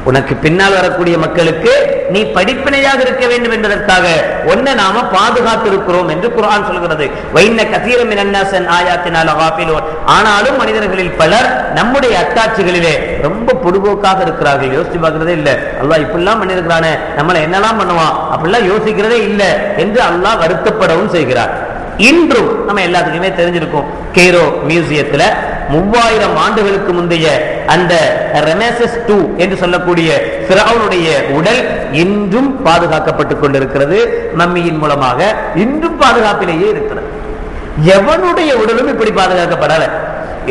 S1: உனக்கு பின்னால் வரக்கூடிய மக்களுக்கு நீ படிப்பினையாக இருக்க வேண்டும் என்பதற்காக உன்னை நாம பாதுகாத்து இருக்கிறோம் என்று குர்ஆன் சொல்கிறது. வைன்ன கஸீரன் மினன் நாஸி அன் ஆயாத்தினா லகாஃபிலூன். ஆனாலும் மனிதர்களில் பலர் நம்முடைய அத்தாட்சிகளிலே ரொம்ப பொடுபோக்காக இருக்கிறார்கள், யோசிச்சு பார்க்கிறதே இல்லை. அல்லாஹ் இப்படிலாம் பண்ணிருக்கிறானே, நம்மளை என்னெல்லாம் பண்ணுவான் அப்படிலாம் யோசிக்கிறதே இல்லை என்று அல்லாஹ் வருத்தப்படவும் செய்கிறார். இன்றும் நம்ம எல்லாத்துக்குமே தெரிஞ்சிருக்கும், கெய்ரோ மியூசியத்துல 3000 ஆண்டுகளுக்கு முந்தைய அந்த ரெமேசஸ் 2 என்று சொல்லக்கூடிய ஃபிரௌனுடைய உடல் இன்றும் பாதுகாக்கப்பட்டுக் கொண்டிருக்கிறது. மம்மியின் மூலமாக இன்றும் பாதுகாப்பிலேயே இருக்கிறது. எவனுடைய உடலும் இப்படி பாதுகாக்கப்படல.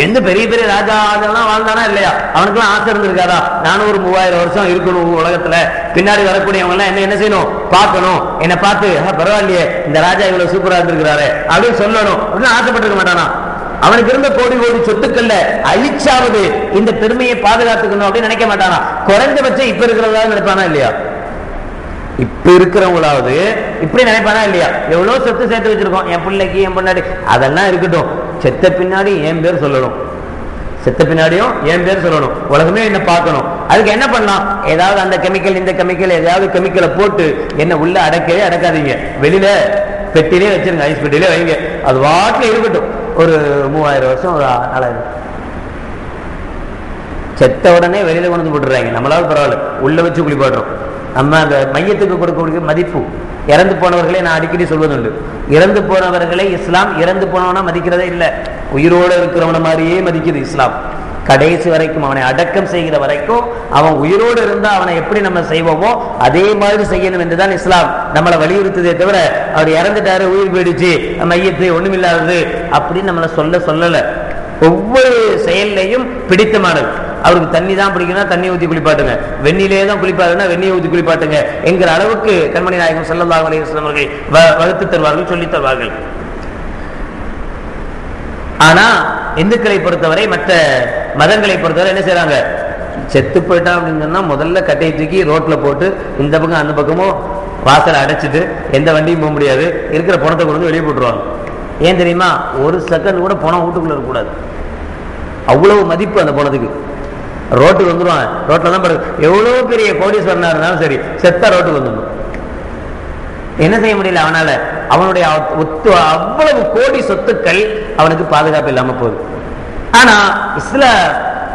S1: எந்த பெரிய பெரிய ராஜா அதெல்லாம் வாழ்ந்தானா இல்லையா? அவனுக்குலாம் ஆசை இருந்திருக்காதா, நானும் ஒரு 3000 வருஷம் இருக்கணும் உலகத்துல, பின்னாடி வரக்கூடியவங்க எல்லாம் என்ன செய்யணும், பார்க்கணும், என்ன பார்த்து பரவாயில்லையே இந்த ராஜா இவ்வளவு சூப்பரா இருந்திருக்கிறாரு அப்படின்னு சொல்லணும் அப்படின்னு ஆசைப்பட்டிருக்க மாட்டானா? அவனுக்கு இருந்த கோடி கோடி சொத்துக்கள்ல அழிச்சாவது இந்த பெருமையை பாதுகாத்துக்கணும் அப்படின்னு நினைக்க மாட்டானா? குறைந்தபட்சம் இப்ப இருக்கிறதா நினைப்பானா இல்லையா? இப்ப இருக்கிறவங்களாவது இப்படி நினைப்பானா இல்லையா? எவ்வளவு சொத்து சேர்த்து வச்சிருக்கோம், என் பிள்ளைக்கு, என் பொண்டாடி, அதெல்லாம் இருக்கட்டும், செத்த பின்னாடி என் பேர் சொல்லணும், செத்த பின்னாடியும் என் பேர் சொல்லணும், உலகமே என்ன பார்க்கணும். அதுக்கு என்ன பண்ணலாம்? ஏதாவது அந்த கெமிக்கல் இந்த கெமிக்கல் ஏதாவது கெமிக்கலை போட்டு என்ன உள்ள அடக்கவே அடக்காதீங்க, வெளியில பெட்டிலே வச்சிருங்க, ஐஸ் பெட்டிலே வைங்க, அது வாட்டில் இருக்கட்டும். ஒரு 3000 வருஷம், ஒரு 4000, செத்த உடனே வெளியில கொண்டு போட்டுறாங்க. நம்மளாவது பரவாயில்ல, உள்ள வச்சு குளிப்பாடுறோம். நம்ம அந்த மையத்துக்கு கொடுக்கக்கூடிய மதிப்பு, இறந்து போனவர்களை நான் அடிக்கடி சொல்வதுண்டு, இறந்து போனவர்களை இஸ்லாம் இறந்து போனவனா மதிக்கிறதே இல்லை, உயிரோடு இருக்கிறவன மாதிரியே மதிக்குது இஸ்லாம். கடைசி வரைக்கும் அவனை அடக்கம் செய்கிற வரைக்கும் அவன் உயிரோடு இருந்தா அவனை எப்படி நம்ம செய்வோமோ அதே மாதிரி செய்யணும் என்றுதான் இஸ்லாம் நம்மளை வலியுறுத்ததே தவிர, அவர் இறந்துட்டாரு, உயிர் போயிடுச்சு, மையத்து ஒண்ணுமில்லாதது அப்படின்னு நம்மளை சொல்லல. ஒவ்வொரு செயல்லையும் பிடித்தமானது. அவருக்கு தண்ணி தான் பிடிக்கணும், தண்ணி ஊற்றி குளிப்பாட்டுங்க, வெண்ணிலே தான் குளிப்பாருன்னா வெண்ணியை ஊற்றி குளிப்பாட்டுங்க என்கிற அளவுக்கு கண்மணி நாயகம் ஸல்லல்லாஹு அலைஹி வஸல்லம் அவர்கள் வகுத்து தருவார்கள், சொல்லித் தருவார்கள். ஆனா இந்துக்களை பொறுத்தவரை, மற்ற மதங்களை பொறுத்தவரை என்ன செய்யறாங்க? செத்து போயிட்டான் அப்படின்னு சொன்னா முதல்ல கட்டையை தூக்கி ரோட்ல போட்டு இந்த பக்கம் அந்த பக்கமும் வாசலை அடைச்சிட்டு எந்த வண்டியும் போக முடியாது, இருக்கிற பணத்தை கொண்டு வந்து வெளியே போட்டுருவாங்க. ஏன் தெரியுமா? ஒரு செகண்ட் கூட பணம் வீட்டுக்குள்ள இருக்கக்கூடாது, அவ்வளவு மதிப்பு அந்த பணத்துக்கு. ரோட்டுக்கு வந்துடுவான், ரோட்ல தான் எவ்வளவு பெரிய கோடீஸ்வரனா இருந்தாலும் சரி, செத்தா ரோட்டுக்கு வந்துடும். என்ன செய்ய முடியல அவனால? அவனுடைய அவ்வளவு கோடி சொத்துக்கள் அவனுக்கு பாதுகாப்பு இல்லாம போகுது. ஆனா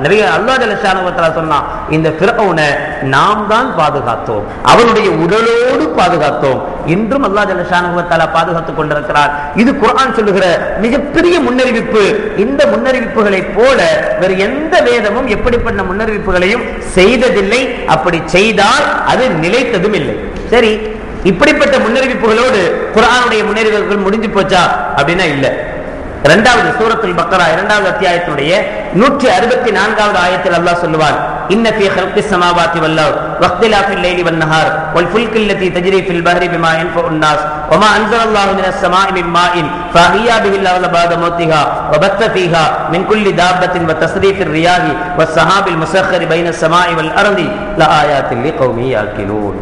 S1: நிறைய அல்லாஹ் ஜல்ல ஷானஹு சொன்னா, இந்த ஃபிரௌனை நாம் தான் பாதுகாத்தோம், அவனுடைய உடலோடு பாதுகாத்தோம். இன்றும் அல்லாஹ் ஜல்ல ஷானஹு பாதுகாத்துக் கொண்டிருக்கிறார். இது குர்ஆன் சொல்லுகிற மிகப்பெரிய முன்னறிவிப்பு. இந்த முன்னறிவிப்புகளை போல வேறு எந்த வேதமும் எப்படிப்பட்ட முன்னறிவிப்புகளையும் செய்ததில்லை. அப்படி செய்தால் அது நிலைத்ததும் இல்லை. சரி, இப்படிப்பட்ட முன்னறிவிப்புகளோடு குர்ஆனுடைய முன்னறிவிப்புகள் முடிஞ்சு போச்சா அப்படின்னா இல்ல. இரண்டாவது சூரத்துல் பக்ரா 2வது அத்தியாயத்தினுடைய 164வது ஆயத்தில் அல்லாஹ் சொல்லுவார், இன்ன ஃபீ ஹல்கிஸ் ஸமாவாதி வல் அர்த் வக்திலாஃபில் லைலி வன் நஹார் வல் ஃபுல்கி அல்லதி தஜ்ரி ஃபில் பஹ்ரி பிமா யன்ஃபஉன் நாஸ் வமா அன்ஸலல்லாஹு மினஸ் ஸமாஇ மின் மாஇன் ஃபஹியா பிஹில் அர்த பஅத மௌத்திஹா வபத்த ஃபீஹா மின் குல்லி தாபத்தின் வதஸ்ரீஃபிர் ரியாஹி வஸ்ஸஹாபில் முஸக்கரி பைனஸ் ஸமாஇ வல் அர்தி லஆயாத்தின் லிகௌமி யாகிலூன்.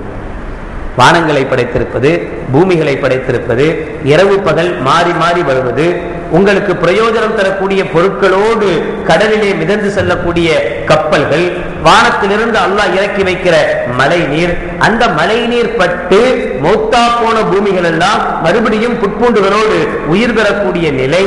S1: வானங்களை படைத்திருப்பது, பூமிகளை படைத்திருப்பது, இரவு பகல் மாறி மாறி வருவது, உங்களுக்கு பிரயோஜனம் தரக்கூடிய பொருட்களோடு கடலிலே மிதந்து செல்லக்கூடிய கப்பல்கள், வானத்திலிருந்து அல்லாஹ் இறக்கி வைக்கிற மழை நீர், அந்த மழை நீர் பட்டு மௌத்தா போன பூமிகள் எல்லாம் மறுபடியும் புட்பூண்டுகளோடு உயிர் பெறக்கூடிய நிலை,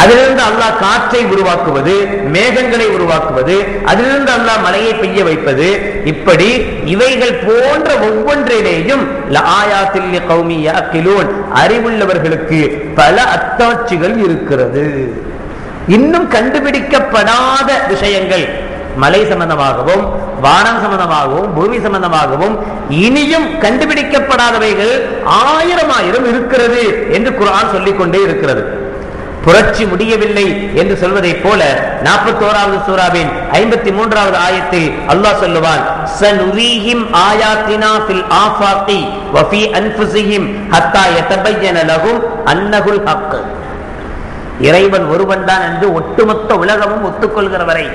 S1: அதிலிருந்து அல்லாஹ் காற்றை உருவாக்குவது, மேகங்களை உருவாக்குவது, அதிலிருந்து அல்லாஹ் மழையை பெய்ய வைப்பது, இப்படி இவைகள் போன்ற ஒவ்வொன்றிலேயும் லஆயாத்தில் லிகௌமி யாகிலூன், அறிவுள்ளவர்களுக்கு பல அத்தாட்சிகள் இருக்கிறது. இன்னும் கண்டுபிடிக்கப்படாத விஷயங்கள் மலை சம்பந்தமாகவும் வானம் சம்பந்தமாகவும் பூமி சம்பந்தமாகவும் இனியும் கண்டுபிடிக்கப்படாதவைகள் ஆயிரம் இருக்கிறது என்று குர்ஆன் சொல்லிக் கொண்டே இருக்கிறது. புரட்சி முடியவில்லை என்று சொல்வதை போல 41வது சூராவின் 53வது ஆயத்தில் அல்லாஹ் சொல்லுவான், சனுரீஹிம் ஆயாத்தினா ஃபில் ஆஃபாகி வ ஃபீ அன்ஃபுஸிஹிம் ஹத்தா யதபய்யன லஹும் அன்னஹுல் ஹக். இறைவன் ஒருவன் தான் என்று ஒட்டுமொத்த உலகமும் ஒத்துக்கொள்கிற வரை,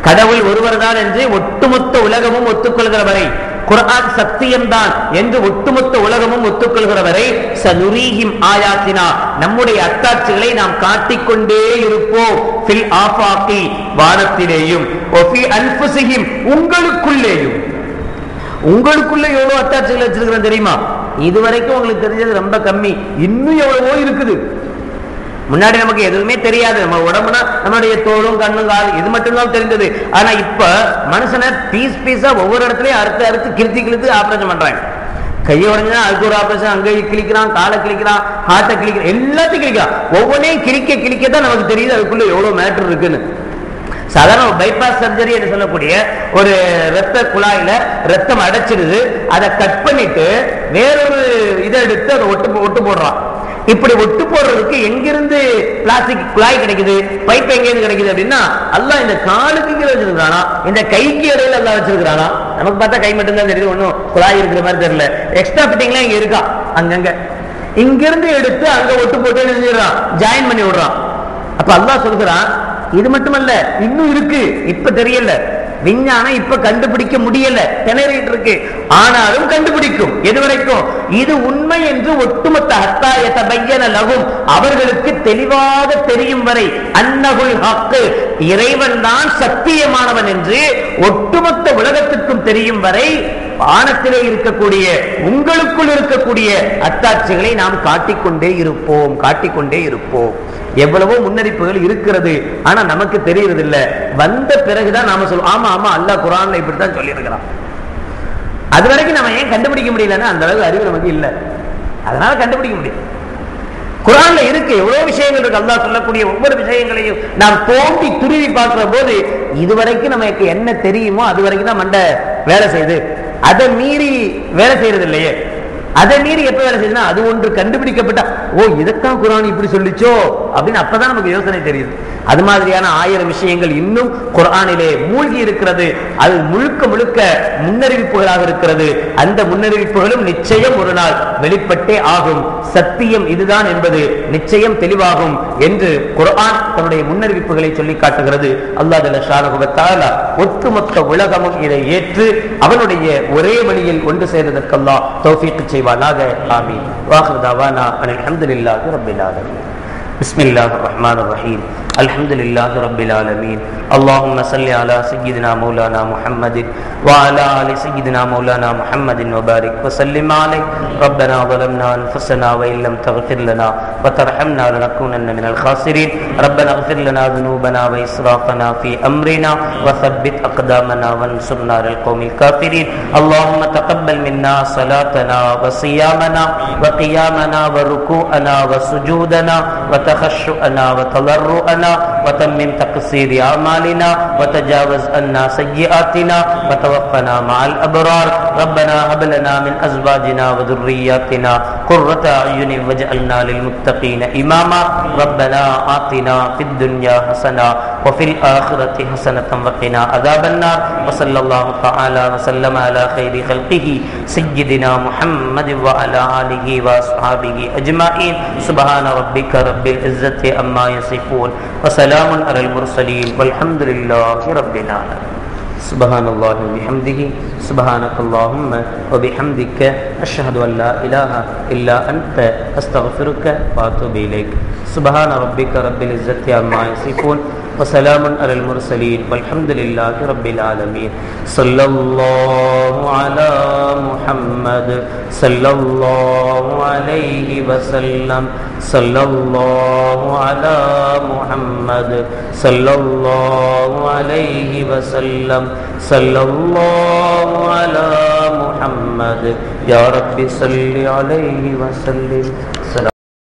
S1: கடவுள் ஒருவர் தான் என்று ஒட்டுமொத்த உலகமும் ஒத்துக்கொள்கிற வரை, குர்ஆன் சத்தியம்தான் என்று ஒட்டுமொத்த உலகமும் ஒத்துக்கொள்கிற வரை, சனுரீஹிம் ஆயாத்தினா, நம்முடைய அத்தாட்சிகளை நாம் காட்டிக்கொண்டே இருப்போம், ஃபில் ஆஃபாகி, வானத்திலேயும், வ ஃபீ அன்ஃபுஸிஹிம், உங்களுக்குள்ளேயும். உங்களுக்குள்ள எவ்வளவு அத்தாட்சிகள் வச்சிருக்கிறோம் தெரியுமா? இதுவரைக்கும் உங்களுக்கு தெரிஞ்சது ரொம்ப கம்மி, இன்னும் எவ்வளவோ இருக்குது. முன்னாடி நமக்கு எதுவுமே தெரியாது, நம்ம உடம்புனா நம்மளுடைய தோலும் கண்ணும் கால் இது மட்டும்தான் தெரிந்தது. ஆனா இப்ப மனுஷனை பீஸ் பீஸா ஒவ்வொரு இடத்துலயும் அறுத்து அறுத்து கிழித்து ஆபரேஷன் பண்றாங்க. கையை உடஞ்சா அதுக்கு ஒரு ஆபரேஷன், அங்கே கிழிக்கிறான், காலை கிழிக்கிறான், ஹார்ட்டை கிழிக்கிறான், எல்லாத்தையும் கிழிக்கிறான். ஒவ்வொன்றையும் கிழிக்கதான் நமக்கு தெரியுது அதுக்குள்ள எவ்வளவு மேட்டர் இருக்குன்னு. சாதாரண பைபாஸ் சர்ஜரி என்று சொல்லக்கூடிய ஒரு ரத்த குழாயில ரத்தம் அடைச்சிடுது, அதை கட் பண்ணிட்டு வேறொரு இதை எடுத்து அதை ஒட்டு போடுறான். இப்படி ஒட்டு போடுறதுக்கு எங்கிருந்து பிளாஸ்டிக் குழாய் கிடைக்குது, பைப் எங்கிருந்து கிடைக்குது அப்படின்னா அல்லாஹ் இந்த காலுக்கு கீழே வச்சிருக்கானா, இந்த கைக்கு இடையில அல்லாஹ் வச்சிருக்கானா. நமக்கு பார்த்தா கை மட்டும்தான் தெரியுது, ஒன்னும் குழாய் இருக்கிற மாதிரி தெரியல. எக்ஸ்ட்ரா ஃபிட்டிங்லாம் இங்க இருக்கா, அங்கங்க இங்கிருந்து எடுத்து அங்க ஒட்டு போட்டு ஜாயின் பண்ணி விடுறான். அப்ப அல்லாஹ் சொல்கிறான், இது மட்டுமல்ல இன்னும் இருக்கு, இப்ப தெரியல, விஞ்ஞானம் இப்ப கண்டுபிடிக்க முடியல, திணறிட்டு இருக்கு, ஆனாலும் கண்டுபிடிக்கும். எதுவரைக்கும் இது உண்மை என்று ஒட்டுமொத்த ஹத்தா யதபய்யன லஹும், அவர்களுக்கு தெளிவாக தெரியும் வரை, அன்னஹுல் ஹக், இறைவன் தான் சத்தியமானவன் என்று ஒட்டுமொத்த உலகத்திற்கும் தெரியும் வரை, வானத்திலே இருக்கக்கூடிய உங்களுக்குள் இருக்கக்கூடிய அத்தாட்சிகளை நாம் காட்டிக்கொண்டே இருப்போம். எவ்வளவோ முன்னறிப்புகள் இருக்கிறது, ஆனா நமக்கு தெரியறது இல்ல. வந்த பிறகுதான் நாம சொல்லுவோம், ஆமா ஆமா அல்லாஹ் குர்ஆன்ல இப்படித்தான் சொல்லி இருக்கிறான். அது வரைக்கும் நம்ம ஏன் கண்டுபிடிக்க முடியலன்னா அந்த அளவுக்கு அறிவு நமக்கு இல்ல, அதனால கண்டுபிடிக்க முடியும். குர்ஆன்ல இருக்கு, எவ்வளவு விஷயங்கள் இருக்கு. அல்லாஹ் சொல்லக்கூடிய ஒவ்வொரு விஷயங்களையும் நாம் தோண்டி துருவி பார்க்கிற போது இதுவரைக்கும் நமக்கு என்ன தெரியுமோ அது வரைக்கும் தான் மண்டை வேலை செய்யுது. அதை மீறி வேலை செய்யறது இல்லையே. அதை மீறி எப்ப வேலை செய்யுதுன்னா அது ஒன்று கண்டுபிடிக்கப்பட்ட, ஓ இதைத்தான் குர்ஆன் இப்படி சொல்லிச்சோ அப்படின்னு அப்பதான் நமக்கு யோசனை தெரியுது. அது மாதிரியான 1000 விஷயங்கள் இன்னும் குர்ஆனிலே மூழ்கி இருக்கிறது. அது முழுக்க முழுக்க முன்னறிவிப்புகளாக இருக்கிறது. அந்த முன்னறிவிப்புகளும் நிச்சயம் ஒரு நாள் வெளிப்பட்டே ஆகும். சத்தியம் இதுதான் என்பது நிச்சயம் தெளிவாகும் என்று குர்ஆன் தன்னுடைய முன்னறிவிப்புகளை சொல்லி காட்டுகிறது. அல்லாஹ் ஜல்ல ஷானஹு வ தஆலா ஒட்டுமொத்த உலகமும் இதை ஏற்று அவனுடைய ஒரே வழியில் ஒன்று சேர்வதற்கு அல்லாஹ் தௌஃபீக் செய்வானாக. ஆமீன். வாஹிரு தஅவானா அல்ஹம்துலில்லாஹி ரப்பில் ஆலமீன். பிஸ்மில்லாஹிர் ரஹ்மானிர் ரஹீம். அல்ஹம்துலில்லாஹி ரப்பில் ஆலமீன். اللهم صل على سيدنا مولانا محمد وعلى آل سيدنا مولانا محمد وبارك وسلم عليه. ربنا ظلمنا أنفسنا وإن لم تغفر لنا وترحمنا لنكونن من الخاسرين. ربنا اغفر لنا ذنوبنا وإسرافنا في أمرنا وثبت أقدامنا وانصرنا على القوم الكافرين. اللهم تقبل منا صلاتنا وصيامنا وقيامنا وركوعنا وسجودنا وتخشعنا وتضرعنا وتمم تقصير أعمالنا وتجاوز عنا سيئاتنا وتوفنا مع الأبرار. ربنا هب لنا من أزواجنا وذرياتنا قرة أعين واجعلنا للمتقين إماما. ربنا آتنا في الدنيا حسنة وفي الآخرة حسنة وقنا عذاب النار. وصلى الله تعالى وسلم على خير خلقه سيدنا محمد وعلى آله وأصحابه أجمعين. سبحان ربك رب العزة عما يصفون وسلام على المرسلين والحمد لله رب العالمين. سبحان الله وبحمده سبحانك اللهم وبحمدك أشهد أن لا إله إلا أنت أستغفرك وأتوب إليك. سبحان ربك رب العزة عما يصفون وسلام على المرسلين والحمد لله رب العالمين. صلى الله على محمد صلى الله عليه وسلم. صلى الله على محمد صلى الله عليه وسلم. صلى الله على محمد يا رب صل عليه وسلم.